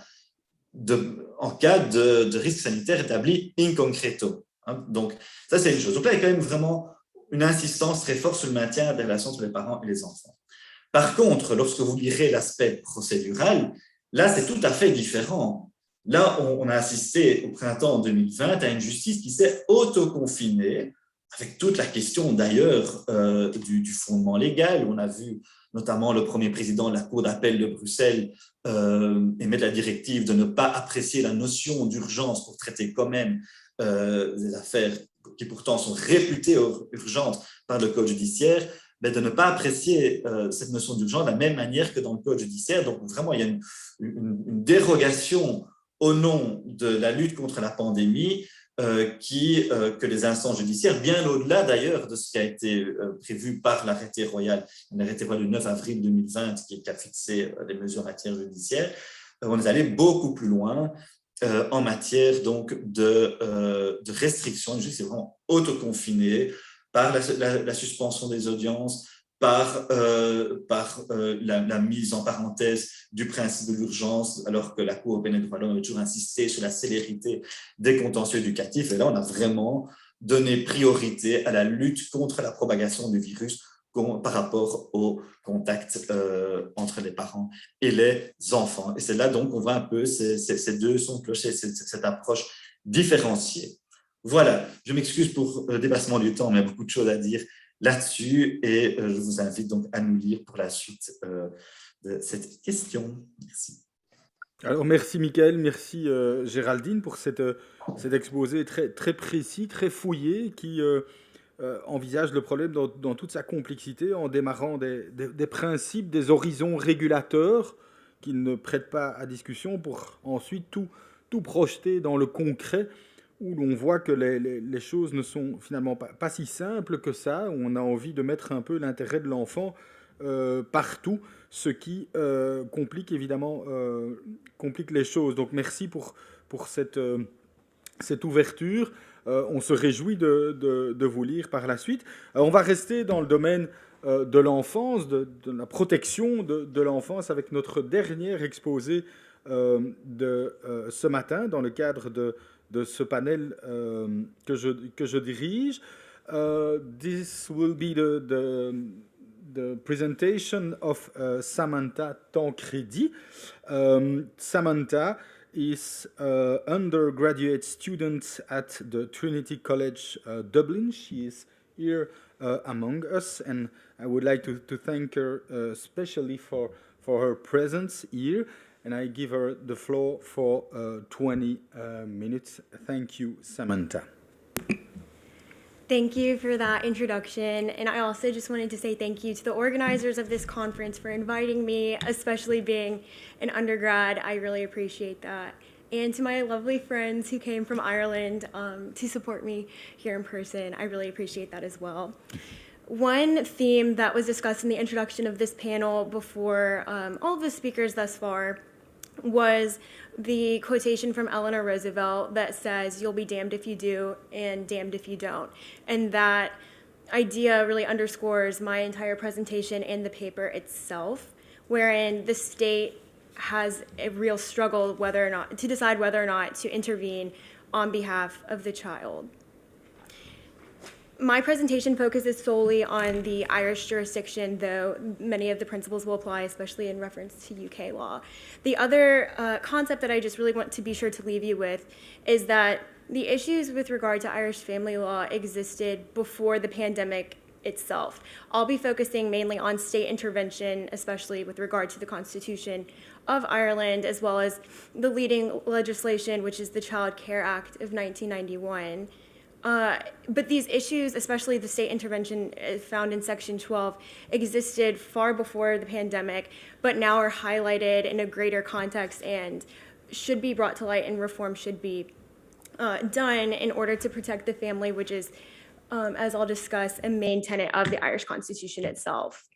S7: en cas de risque sanitaire établi in concreto. Hein. Donc, ça, c'est une chose. Donc là, il y a quand même vraiment une insistance très forte sur le maintien des relations entre les parents et les enfants. Par contre, lorsque vous lirez l'aspect procédural, là, c'est tout à fait différent. Là, on a assisté au printemps 2020 à une justice qui s'est autoconfinée, avec toute la question d'ailleurs du fondement légal. On a vu notamment le premier président de la Cour d'appel de Bruxelles émettre la directive de ne pas apprécier la notion d'urgence pour traiter quand même des affaires qui pourtant sont réputées urgentes par le Code judiciaire, mais de ne pas apprécier cette notion d'urgence de la même manière que dans le Code judiciaire. Donc vraiment, il y a une dérogation au nom de la lutte contre la pandémie que les instances judiciaires, bien au-delà d'ailleurs de ce qui a été prévu par l'arrêté royal du 9 avril 2020 qui a fixé les mesures en matière judiciaire, on est allé beaucoup plus loin en matière donc de restriction. C'est vraiment autoconfiné par la suspension des audiences, par la mise en parenthèse du principe de l'urgence, alors que la Cour européenne des droits de l'homme avait toujours insisté sur la célérité des contentieux éducatifs. Et là, on a vraiment donné priorité à la lutte contre la propagation du virus par rapport au contact entre les parents et les enfants. Et c'est là donc qu'on voit un peu ces deux sons de clocher, cette approche différenciée. Voilà, je m'excuse pour le dépassement du temps, mais il y a beaucoup de choses à dire là-dessus et je vous invite donc à nous lire pour la suite de cette question. Merci.
S3: Alors merci Mickaël, merci Géraldine pour cet exposé très précis, très fouillé qui envisage le problème dans toute sa complexité en démarrant des principes, des horizons régulateurs qui ne prêtent pas à discussion pour ensuite tout projeter dans le concret où l'on voit que les choses ne sont finalement pas si simples que ça, où on a envie de mettre un peu l'intérêt de l'enfant partout, ce qui complique évidemment complique les choses. Donc merci pour cette ouverture. On se réjouit de vous lire par la suite. On va rester dans le domaine de l'enfance, de la protection de l'enfance avec notre dernier exposé de ce matin dans le cadre de ce panel que je dirige. This will be the presentation of Samantha Tancredi. Samantha is undergraduate student at the Trinity College Dublin. She is here among us, and I would like to thank her especially for her presence here. And I give her the floor for 20 minutes. Thank you, Samantha.
S8: Thank you for that introduction. And I also just wanted to say thank you to the organizers of this conference for inviting me, especially being an undergrad. I really appreciate that. And to my lovely friends who came from Ireland to support me here in person, I really appreciate that as well. One theme that was discussed in the introduction of this panel before all of the speakers thus far was the quotation from Eleanor Roosevelt that says, "You'll be damned if you do and damned if you don't." And that idea really underscores my entire presentation and the paper itself, wherein the state has a real struggle to decide whether or not to intervene on behalf of the child. My presentation focuses solely on the Irish jurisdiction, though many of the principles will apply, especially in reference to UK law. The other concept that I just really want to be sure to leave you with is that the issues with regard to Irish family law existed before the pandemic itself. I'll be focusing mainly on state intervention, especially with regard to the Constitution of Ireland, as well as the leading legislation, which is the Child Care Act of 1991. But these issues, especially the state intervention found in Section 12, existed far before the pandemic, but now are highlighted in a greater context and should be brought to light, and reform should be done in order to protect the family, which is, as I'll discuss, a main tenet of the Irish Constitution itself.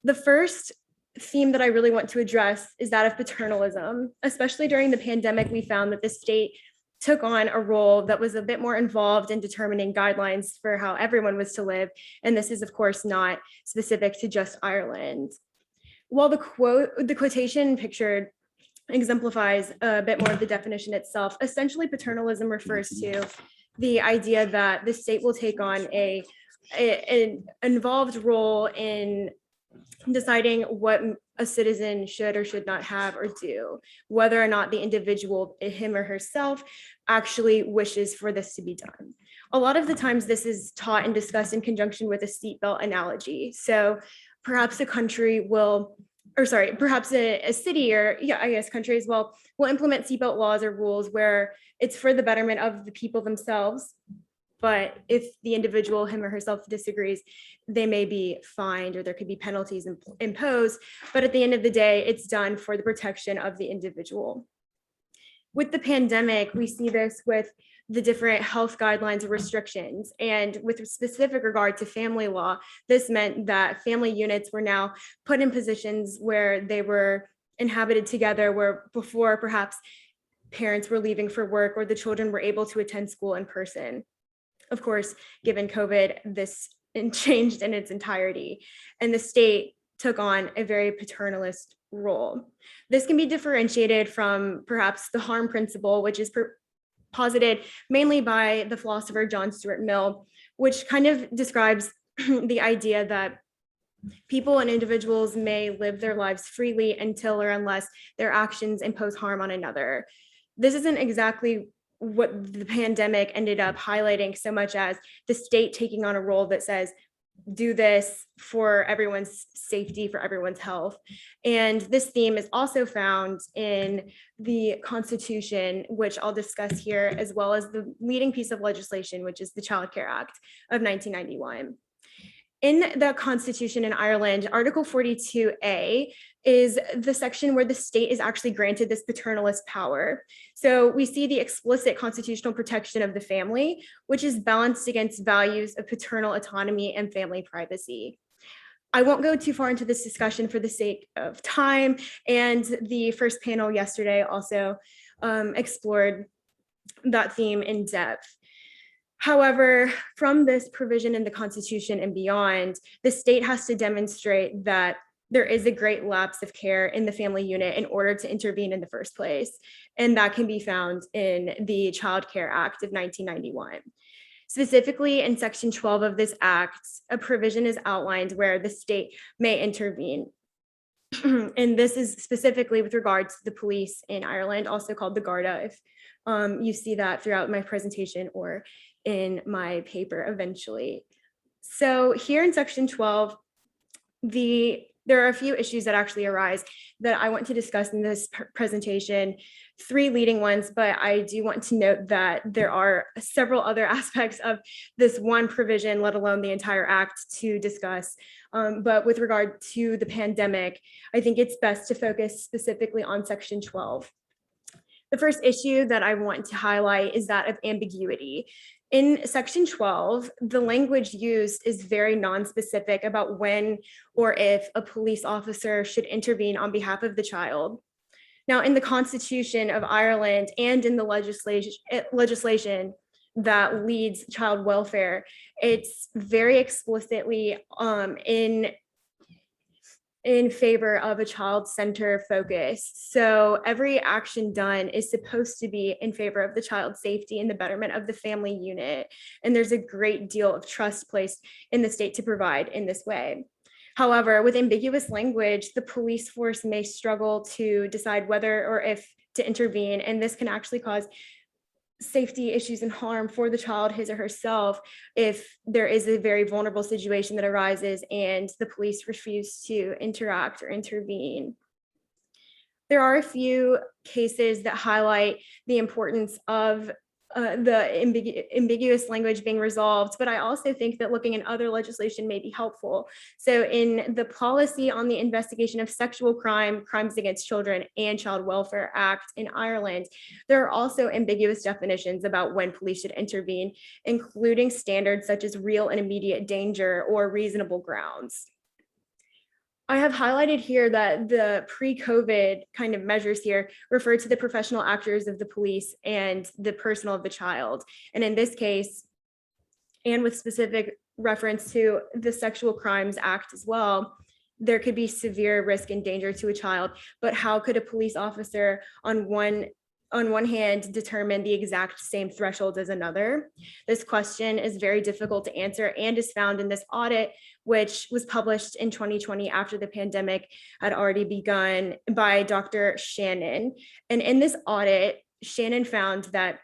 S8: The first theme that I really want to address is that of paternalism. Especially during the pandemic, we found that the state took on a role that was a bit more involved in determining guidelines for how everyone was to live. And this is, of course, not specific to just Ireland. While the quotation pictured exemplifies a bit more of the definition itself, essentially paternalism refers to the idea that the state will take on an involved role in deciding what a citizen should or should not have or do, whether or not the individual, him or herself, actually wishes for this to be done. A lot of the times this is taught and discussed in conjunction with a seatbelt analogy. So perhaps a country will, or sorry, perhaps a city or I guess country as well, will implement seatbelt laws or rules where it's for the betterment of the people themselves. But if the individual, him or herself, disagrees, they may be fined or there could be penalties imposed. But at the end of the day, it's done for the protection of the individual. With the pandemic, we see this with the different health guidelines or restrictions. And with specific regard to family law, this meant that family units were now put in positions where they were inhabited together, where before perhaps parents were leaving for work or the children were able to attend school in person. Of course, given COVID, this changed in its entirety, and the state took on a very paternalist role. This can be differentiated from perhaps the harm principle, which is posited mainly by the philosopher John Stuart Mill, which kind of describes the idea that people and individuals may live their lives freely until or unless their actions impose harm on another. This isn't exactly what the pandemic ended up highlighting so much as the state taking on a role that says, do this for everyone's safety, for everyone's health. And this theme is also found in the Constitution, which I'll discuss here, as well as the leading piece of legislation, which is the Child Care Act of 1991. In the Constitution in Ireland, Article 42A is the section where the state is actually granted this paternalist power. So we see the explicit constitutional protection of the family, which is balanced against values of paternal autonomy and family privacy. I won't go too far into this discussion for the sake of time, and the first panel yesterday also explored that theme in depth. However, from this provision in the Constitution and beyond, the state has to demonstrate that there is a great lapse of care in the family unit in order to intervene in the first place. And that can be found in the Child Care Act of 1991. Specifically, in Section 12 of this act, a provision is outlined where the state may intervene. And this is specifically with regards to the police in Ireland, also called the Garda, if you see that throughout my presentation or in my paper eventually. So here in Section 12, there are a few issues that actually arise that I want to discuss in this presentation, 3 leading ones, but I do want to note that there are several other aspects of this one provision, let alone the entire act, to discuss. But with regard to the pandemic, I think it's best to focus specifically on Section 12. The first issue that I want to highlight is that of ambiguity. In Section 12, the language used is very non-specific about when or if a police officer should intervene on behalf of the child. Now, in the Constitution of Ireland and in the legislation that leads child welfare, it's very explicitly in favor of a child-centered focus. So every action done is supposed to be in favor of the child's safety and the betterment of the family unit. And there's a great deal of trust placed in the state to provide in this way. However, with ambiguous language, the police force may struggle to decide whether or if to intervene, and this can actually cause safety issues and harm for the child, his or herself, if there is a very vulnerable situation that arises and the police refuse to interact or intervene. There are a few cases that highlight the importance of the ambiguous language being resolved, but I also think that looking in other legislation may be helpful. So in the Policy on the Investigation of Sexual Crime, Crimes Against Children and Child Welfare Act in Ireland, there are also ambiguous definitions about when police should intervene, including standards such as real and immediate danger or reasonable grounds. I have highlighted here that the pre-COVID kind of measures here refer to the professional actors of the police and the personnel of the child. And in this case, and with specific reference to the Sexual Crimes Act as well, there could be severe risk and danger to a child, but how could a police officer on one hand determine the exact same threshold as another? This question is very difficult to answer and is found in this audit, which was published in 2020 after the pandemic had already begun, by Dr. Shannon. And in this audit, Shannon found that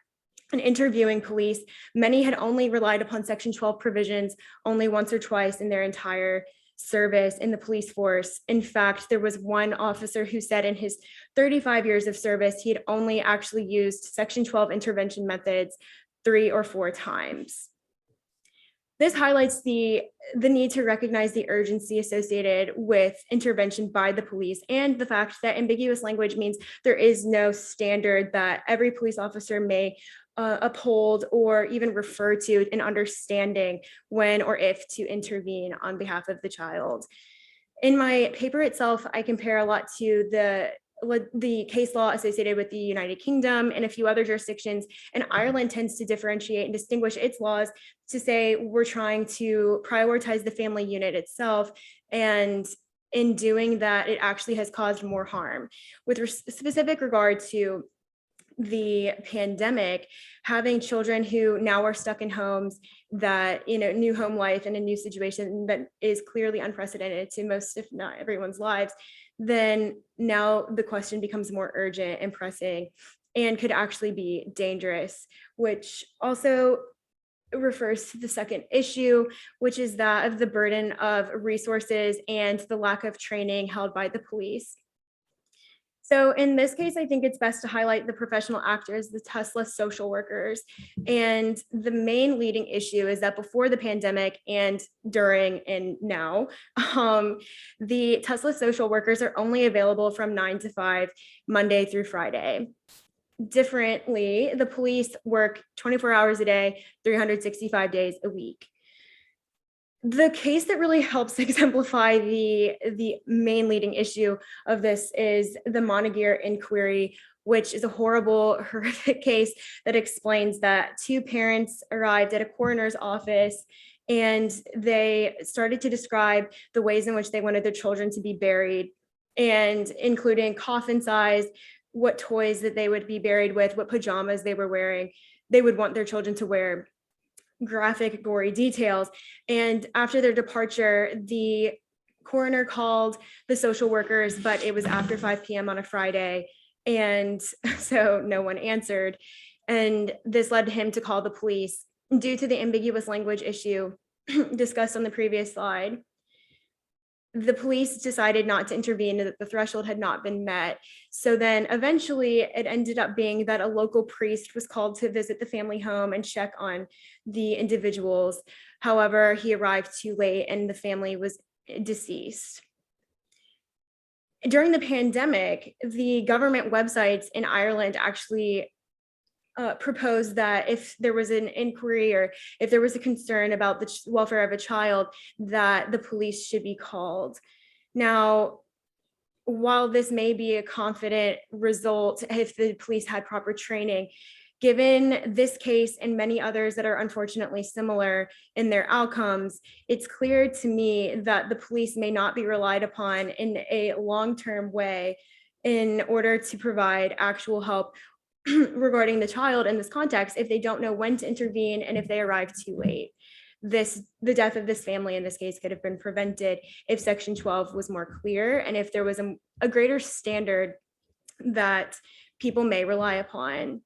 S8: in interviewing police, many had only relied upon Section 12 provisions only once or twice in their entire service in the police force. In fact, there was one officer who said in his 35 years of service, he had only actually used Section 12 intervention methods 3 or 4 times. This highlights the need to recognize the urgency associated with intervention by the police and the fact that ambiguous language means there is no standard that every police officer may uphold or even refer to in understanding when or if to intervene on behalf of the child. In my paper itself, I compare a lot to the case law associated with the United Kingdom and a few other jurisdictions, and Ireland tends to differentiate and distinguish its laws to say we're trying to prioritize the family unit itself, and in doing that, it actually has caused more harm. With specific regard to the pandemic, having children who now are stuck in homes that, new home life and a new situation that is clearly unprecedented to most, if not everyone's lives, then now the question becomes more urgent and pressing and could actually be dangerous, which also refers to the second issue, which is that of the burden of resources and the lack of training held by the police. So in this case, I think it's best to highlight the professional actors, the TUSLA social workers. And the main leading issue is that before the pandemic and during and now, the TUSLA social workers are only available from 9 to 5, Monday through Friday. Differently, the police work 24 hours a day, 365 days a week. The case that really helps exemplify the main leading issue of this is the Monagher inquiry, which is a horrible, horrific case that explains that two parents arrived at a coroner's office and they started to describe the ways in which they wanted their children to be buried, and including coffin size, what toys that they would be buried with, what pajamas they were wearing, they would want their children to wear, graphic, gory details. And after their departure, the coroner called the social workers, but it was after 5 p.m. on a Friday. And so no one answered. And this led him to call the police due to the ambiguous language issue discussed on the previous slide. The police decided not to intervene, that the threshold had not been met. So then eventually it ended up being that a local priest was called to visit the family home and check on the individuals. However, he arrived too late and the family was deceased. During the pandemic, the government websites in Ireland actually proposed that if there was an inquiry or if there was a concern about the welfare of a child, that the police should be called. Now, while this may be a confident result if the police had proper training, given this case and many others that are unfortunately similar in their outcomes, it's clear to me that the police may not be relied upon in a long-term way in order to provide actual help regarding the child in this context if they don't know when to intervene and if they arrive too late. The death of this family in this case could have been prevented if Section 12 was more clear and if there was a greater standard that people may rely upon.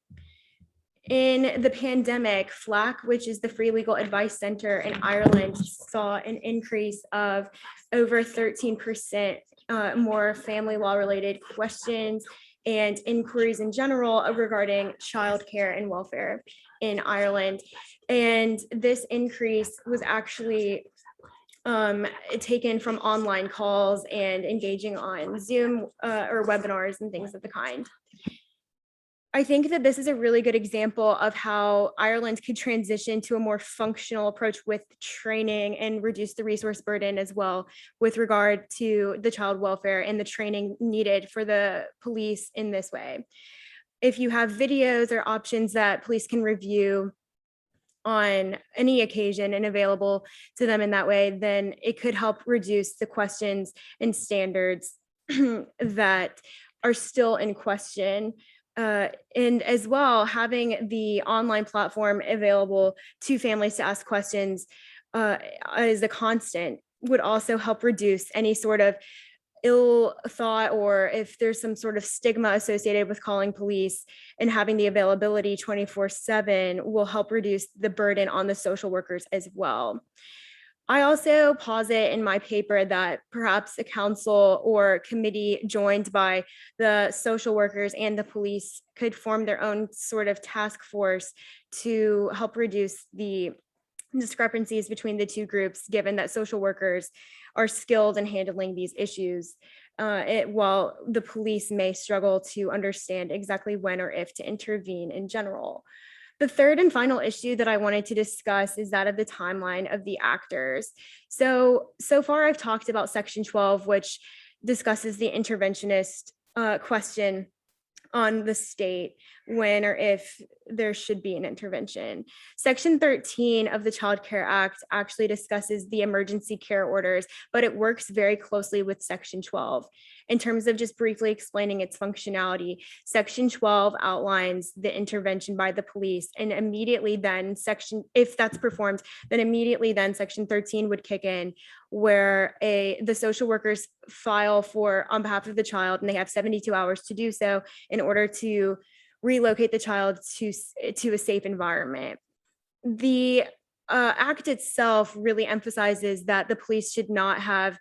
S8: In the pandemic, FLAC, which is the Free Legal Advice Center in Ireland, saw an increase of over 13% more family law related questions and inquiries in general regarding childcare and welfare in Ireland. And this increase was actually taken from online calls and engaging on Zoom or webinars and things of the kind. I think that this is a really good example of how Ireland could transition to a more functional approach with training and reduce the resource burden as well with regard to the child welfare and the training needed for the police in this way. If you have videos or options that police can review on any occasion and available to them in that way, then it could help reduce the questions and standards that are still in question. And as well, having the online platform available to families to ask questions as a constant would also help reduce any sort of ill thought, or if there's some sort of stigma associated with calling police, and having the availability 24/7 will help reduce the burden on the social workers as well. I also posit in my paper that perhaps a council or committee joined by the social workers and the police could form their own sort of task force to help reduce the discrepancies between the two groups, given that social workers are skilled in handling these issues, while the police may struggle to understand exactly when or if to intervene in general. The third and final issue that I wanted to discuss is that of the timeline of the actors. So far I've talked about Section 12, which discusses the interventionist question on the state when or if there should be an intervention. Section 13 of the Child Care Act actually discusses the emergency care orders, but it works very closely with Section 12. In terms of just briefly explaining its functionality, Section 12 outlines the intervention by the police, and immediately then if that's performed, then immediately then Section 13 would kick in, where the social workers file on behalf of the child, and they have 72 hours to do so in order to relocate the child to a safe environment. The act itself really emphasizes that the police should not have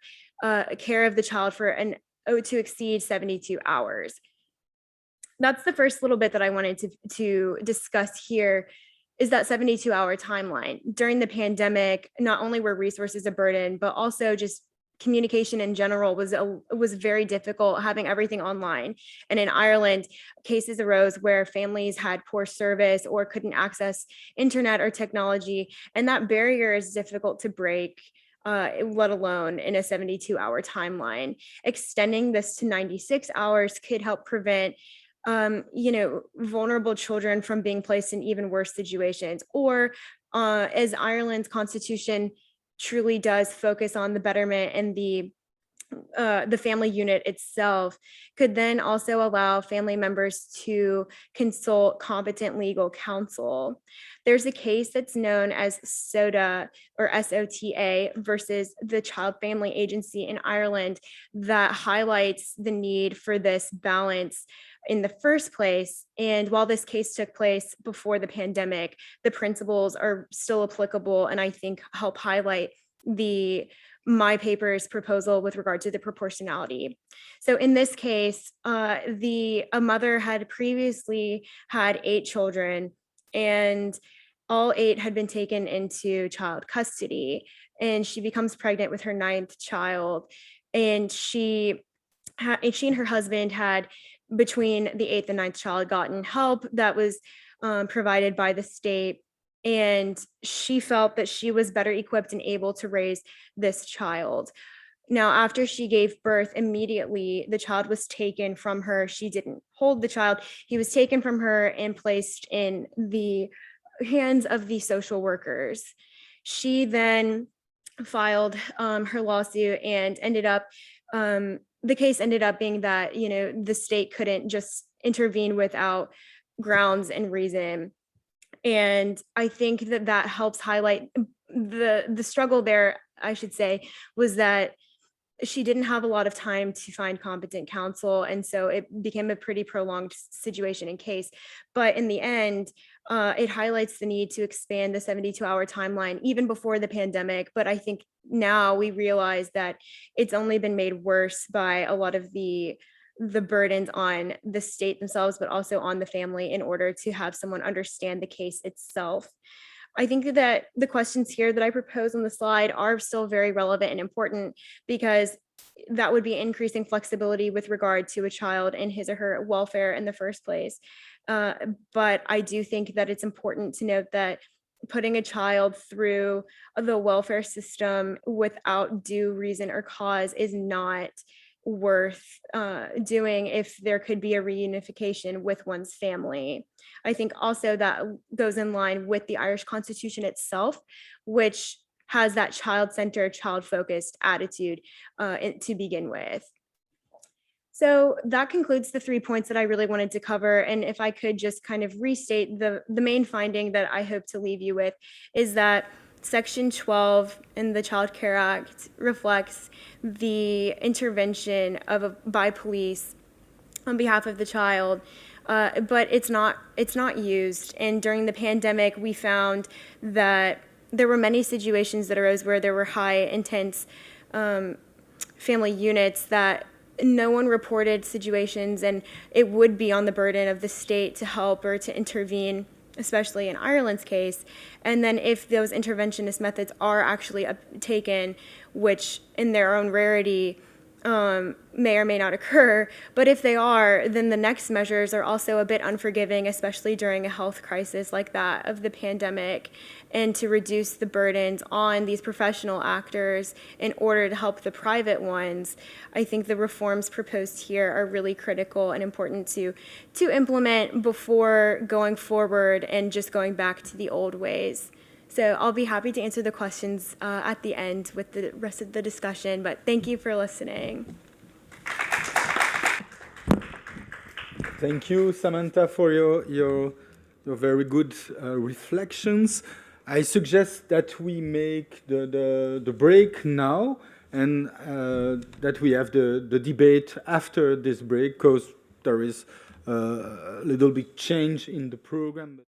S8: care of the child to exceed 72 hours. That's the first little bit that I wanted to discuss here, is that 72-hour timeline. During the pandemic, not only were resources a burden, but also just communication in general was very difficult, having everything online. And in Ireland, cases arose where families had poor service or couldn't access internet or technology, and that barrier is difficult to break, let alone in a 72-hour timeline. Extending this to 96 hours could help prevent vulnerable children from being placed in even worse situations, or as Ireland's constitution truly does focus on the betterment and the family unit itself, could then also allow family members to consult competent legal counsel. There's a case that's known as SOTA or SOTA versus the Child Family Agency in Ireland that highlights the need for this balance in the first place. And while this case took place before the pandemic, the principles are still applicable, and I think help highlight my paper's proposal with regard to the proportionality. So in this case, a mother had previously had 8 children, and all 8 had been taken into child custody, and she becomes pregnant with her 9th child. And she and her husband had, between the 8th and 9th child, gotten help that was provided by the state. And she felt that she was better equipped and able to raise this child. Now, after she gave birth, immediately the child was taken from her. She didn't hold the child. He was taken from her and placed in the hands of the social workers. She then filed her lawsuit, and ended up the case ended up being that the state couldn't just intervene without grounds and reason. And I think that helps highlight the struggle there, I should say, was that she didn't have a lot of time to find competent counsel, and so it became a pretty prolonged situation and case. But in the end, it highlights the need to expand the 72-hour timeline even before the pandemic. But I think now we realize that it's only been made worse by a lot of the burdens on the state themselves, but also on the family, in order to have someone understand the case itself. I think that the questions here that I propose on the slide are still very relevant and important, because that would be increasing flexibility with regard to a child and his or her welfare in the first place. But I do think that it's important to note that putting a child through the welfare system without due reason or cause is not worth doing if there could be a reunification with one's family. I think also that goes in line with the Irish Constitution itself, which has that child-centered, child-focused attitude to begin with. So that concludes the 3 points that I really wanted to cover. And if I could just kind of restate the main finding that I hope to leave you with, is that Section 12 in the Child Care Act reflects the intervention by police on behalf of the child, but it's not used. And during the pandemic, we found that there were many situations that arose where there were high intense family units that no one reported situations, and it would be on the burden of the state to help or to intervene, especially in Ireland's case. And then if those interventionist methods are actually taken, which in their own rarity may or may not occur. But if they are, then the next measures are also a bit unforgiving, especially during a health crisis like that of the pandemic, and to reduce the burdens on these professional actors in order to help the private ones. I think the reforms proposed here are really critical and important to implement before going forward and just going back to the old ways. So I'll be happy to answer the questions at the end with the rest of the discussion, but thank you for listening.
S3: Thank you, Samantha, for your very good reflections. I suggest that we make the break now and that we have the debate after this break, because there is a little bit change in the program.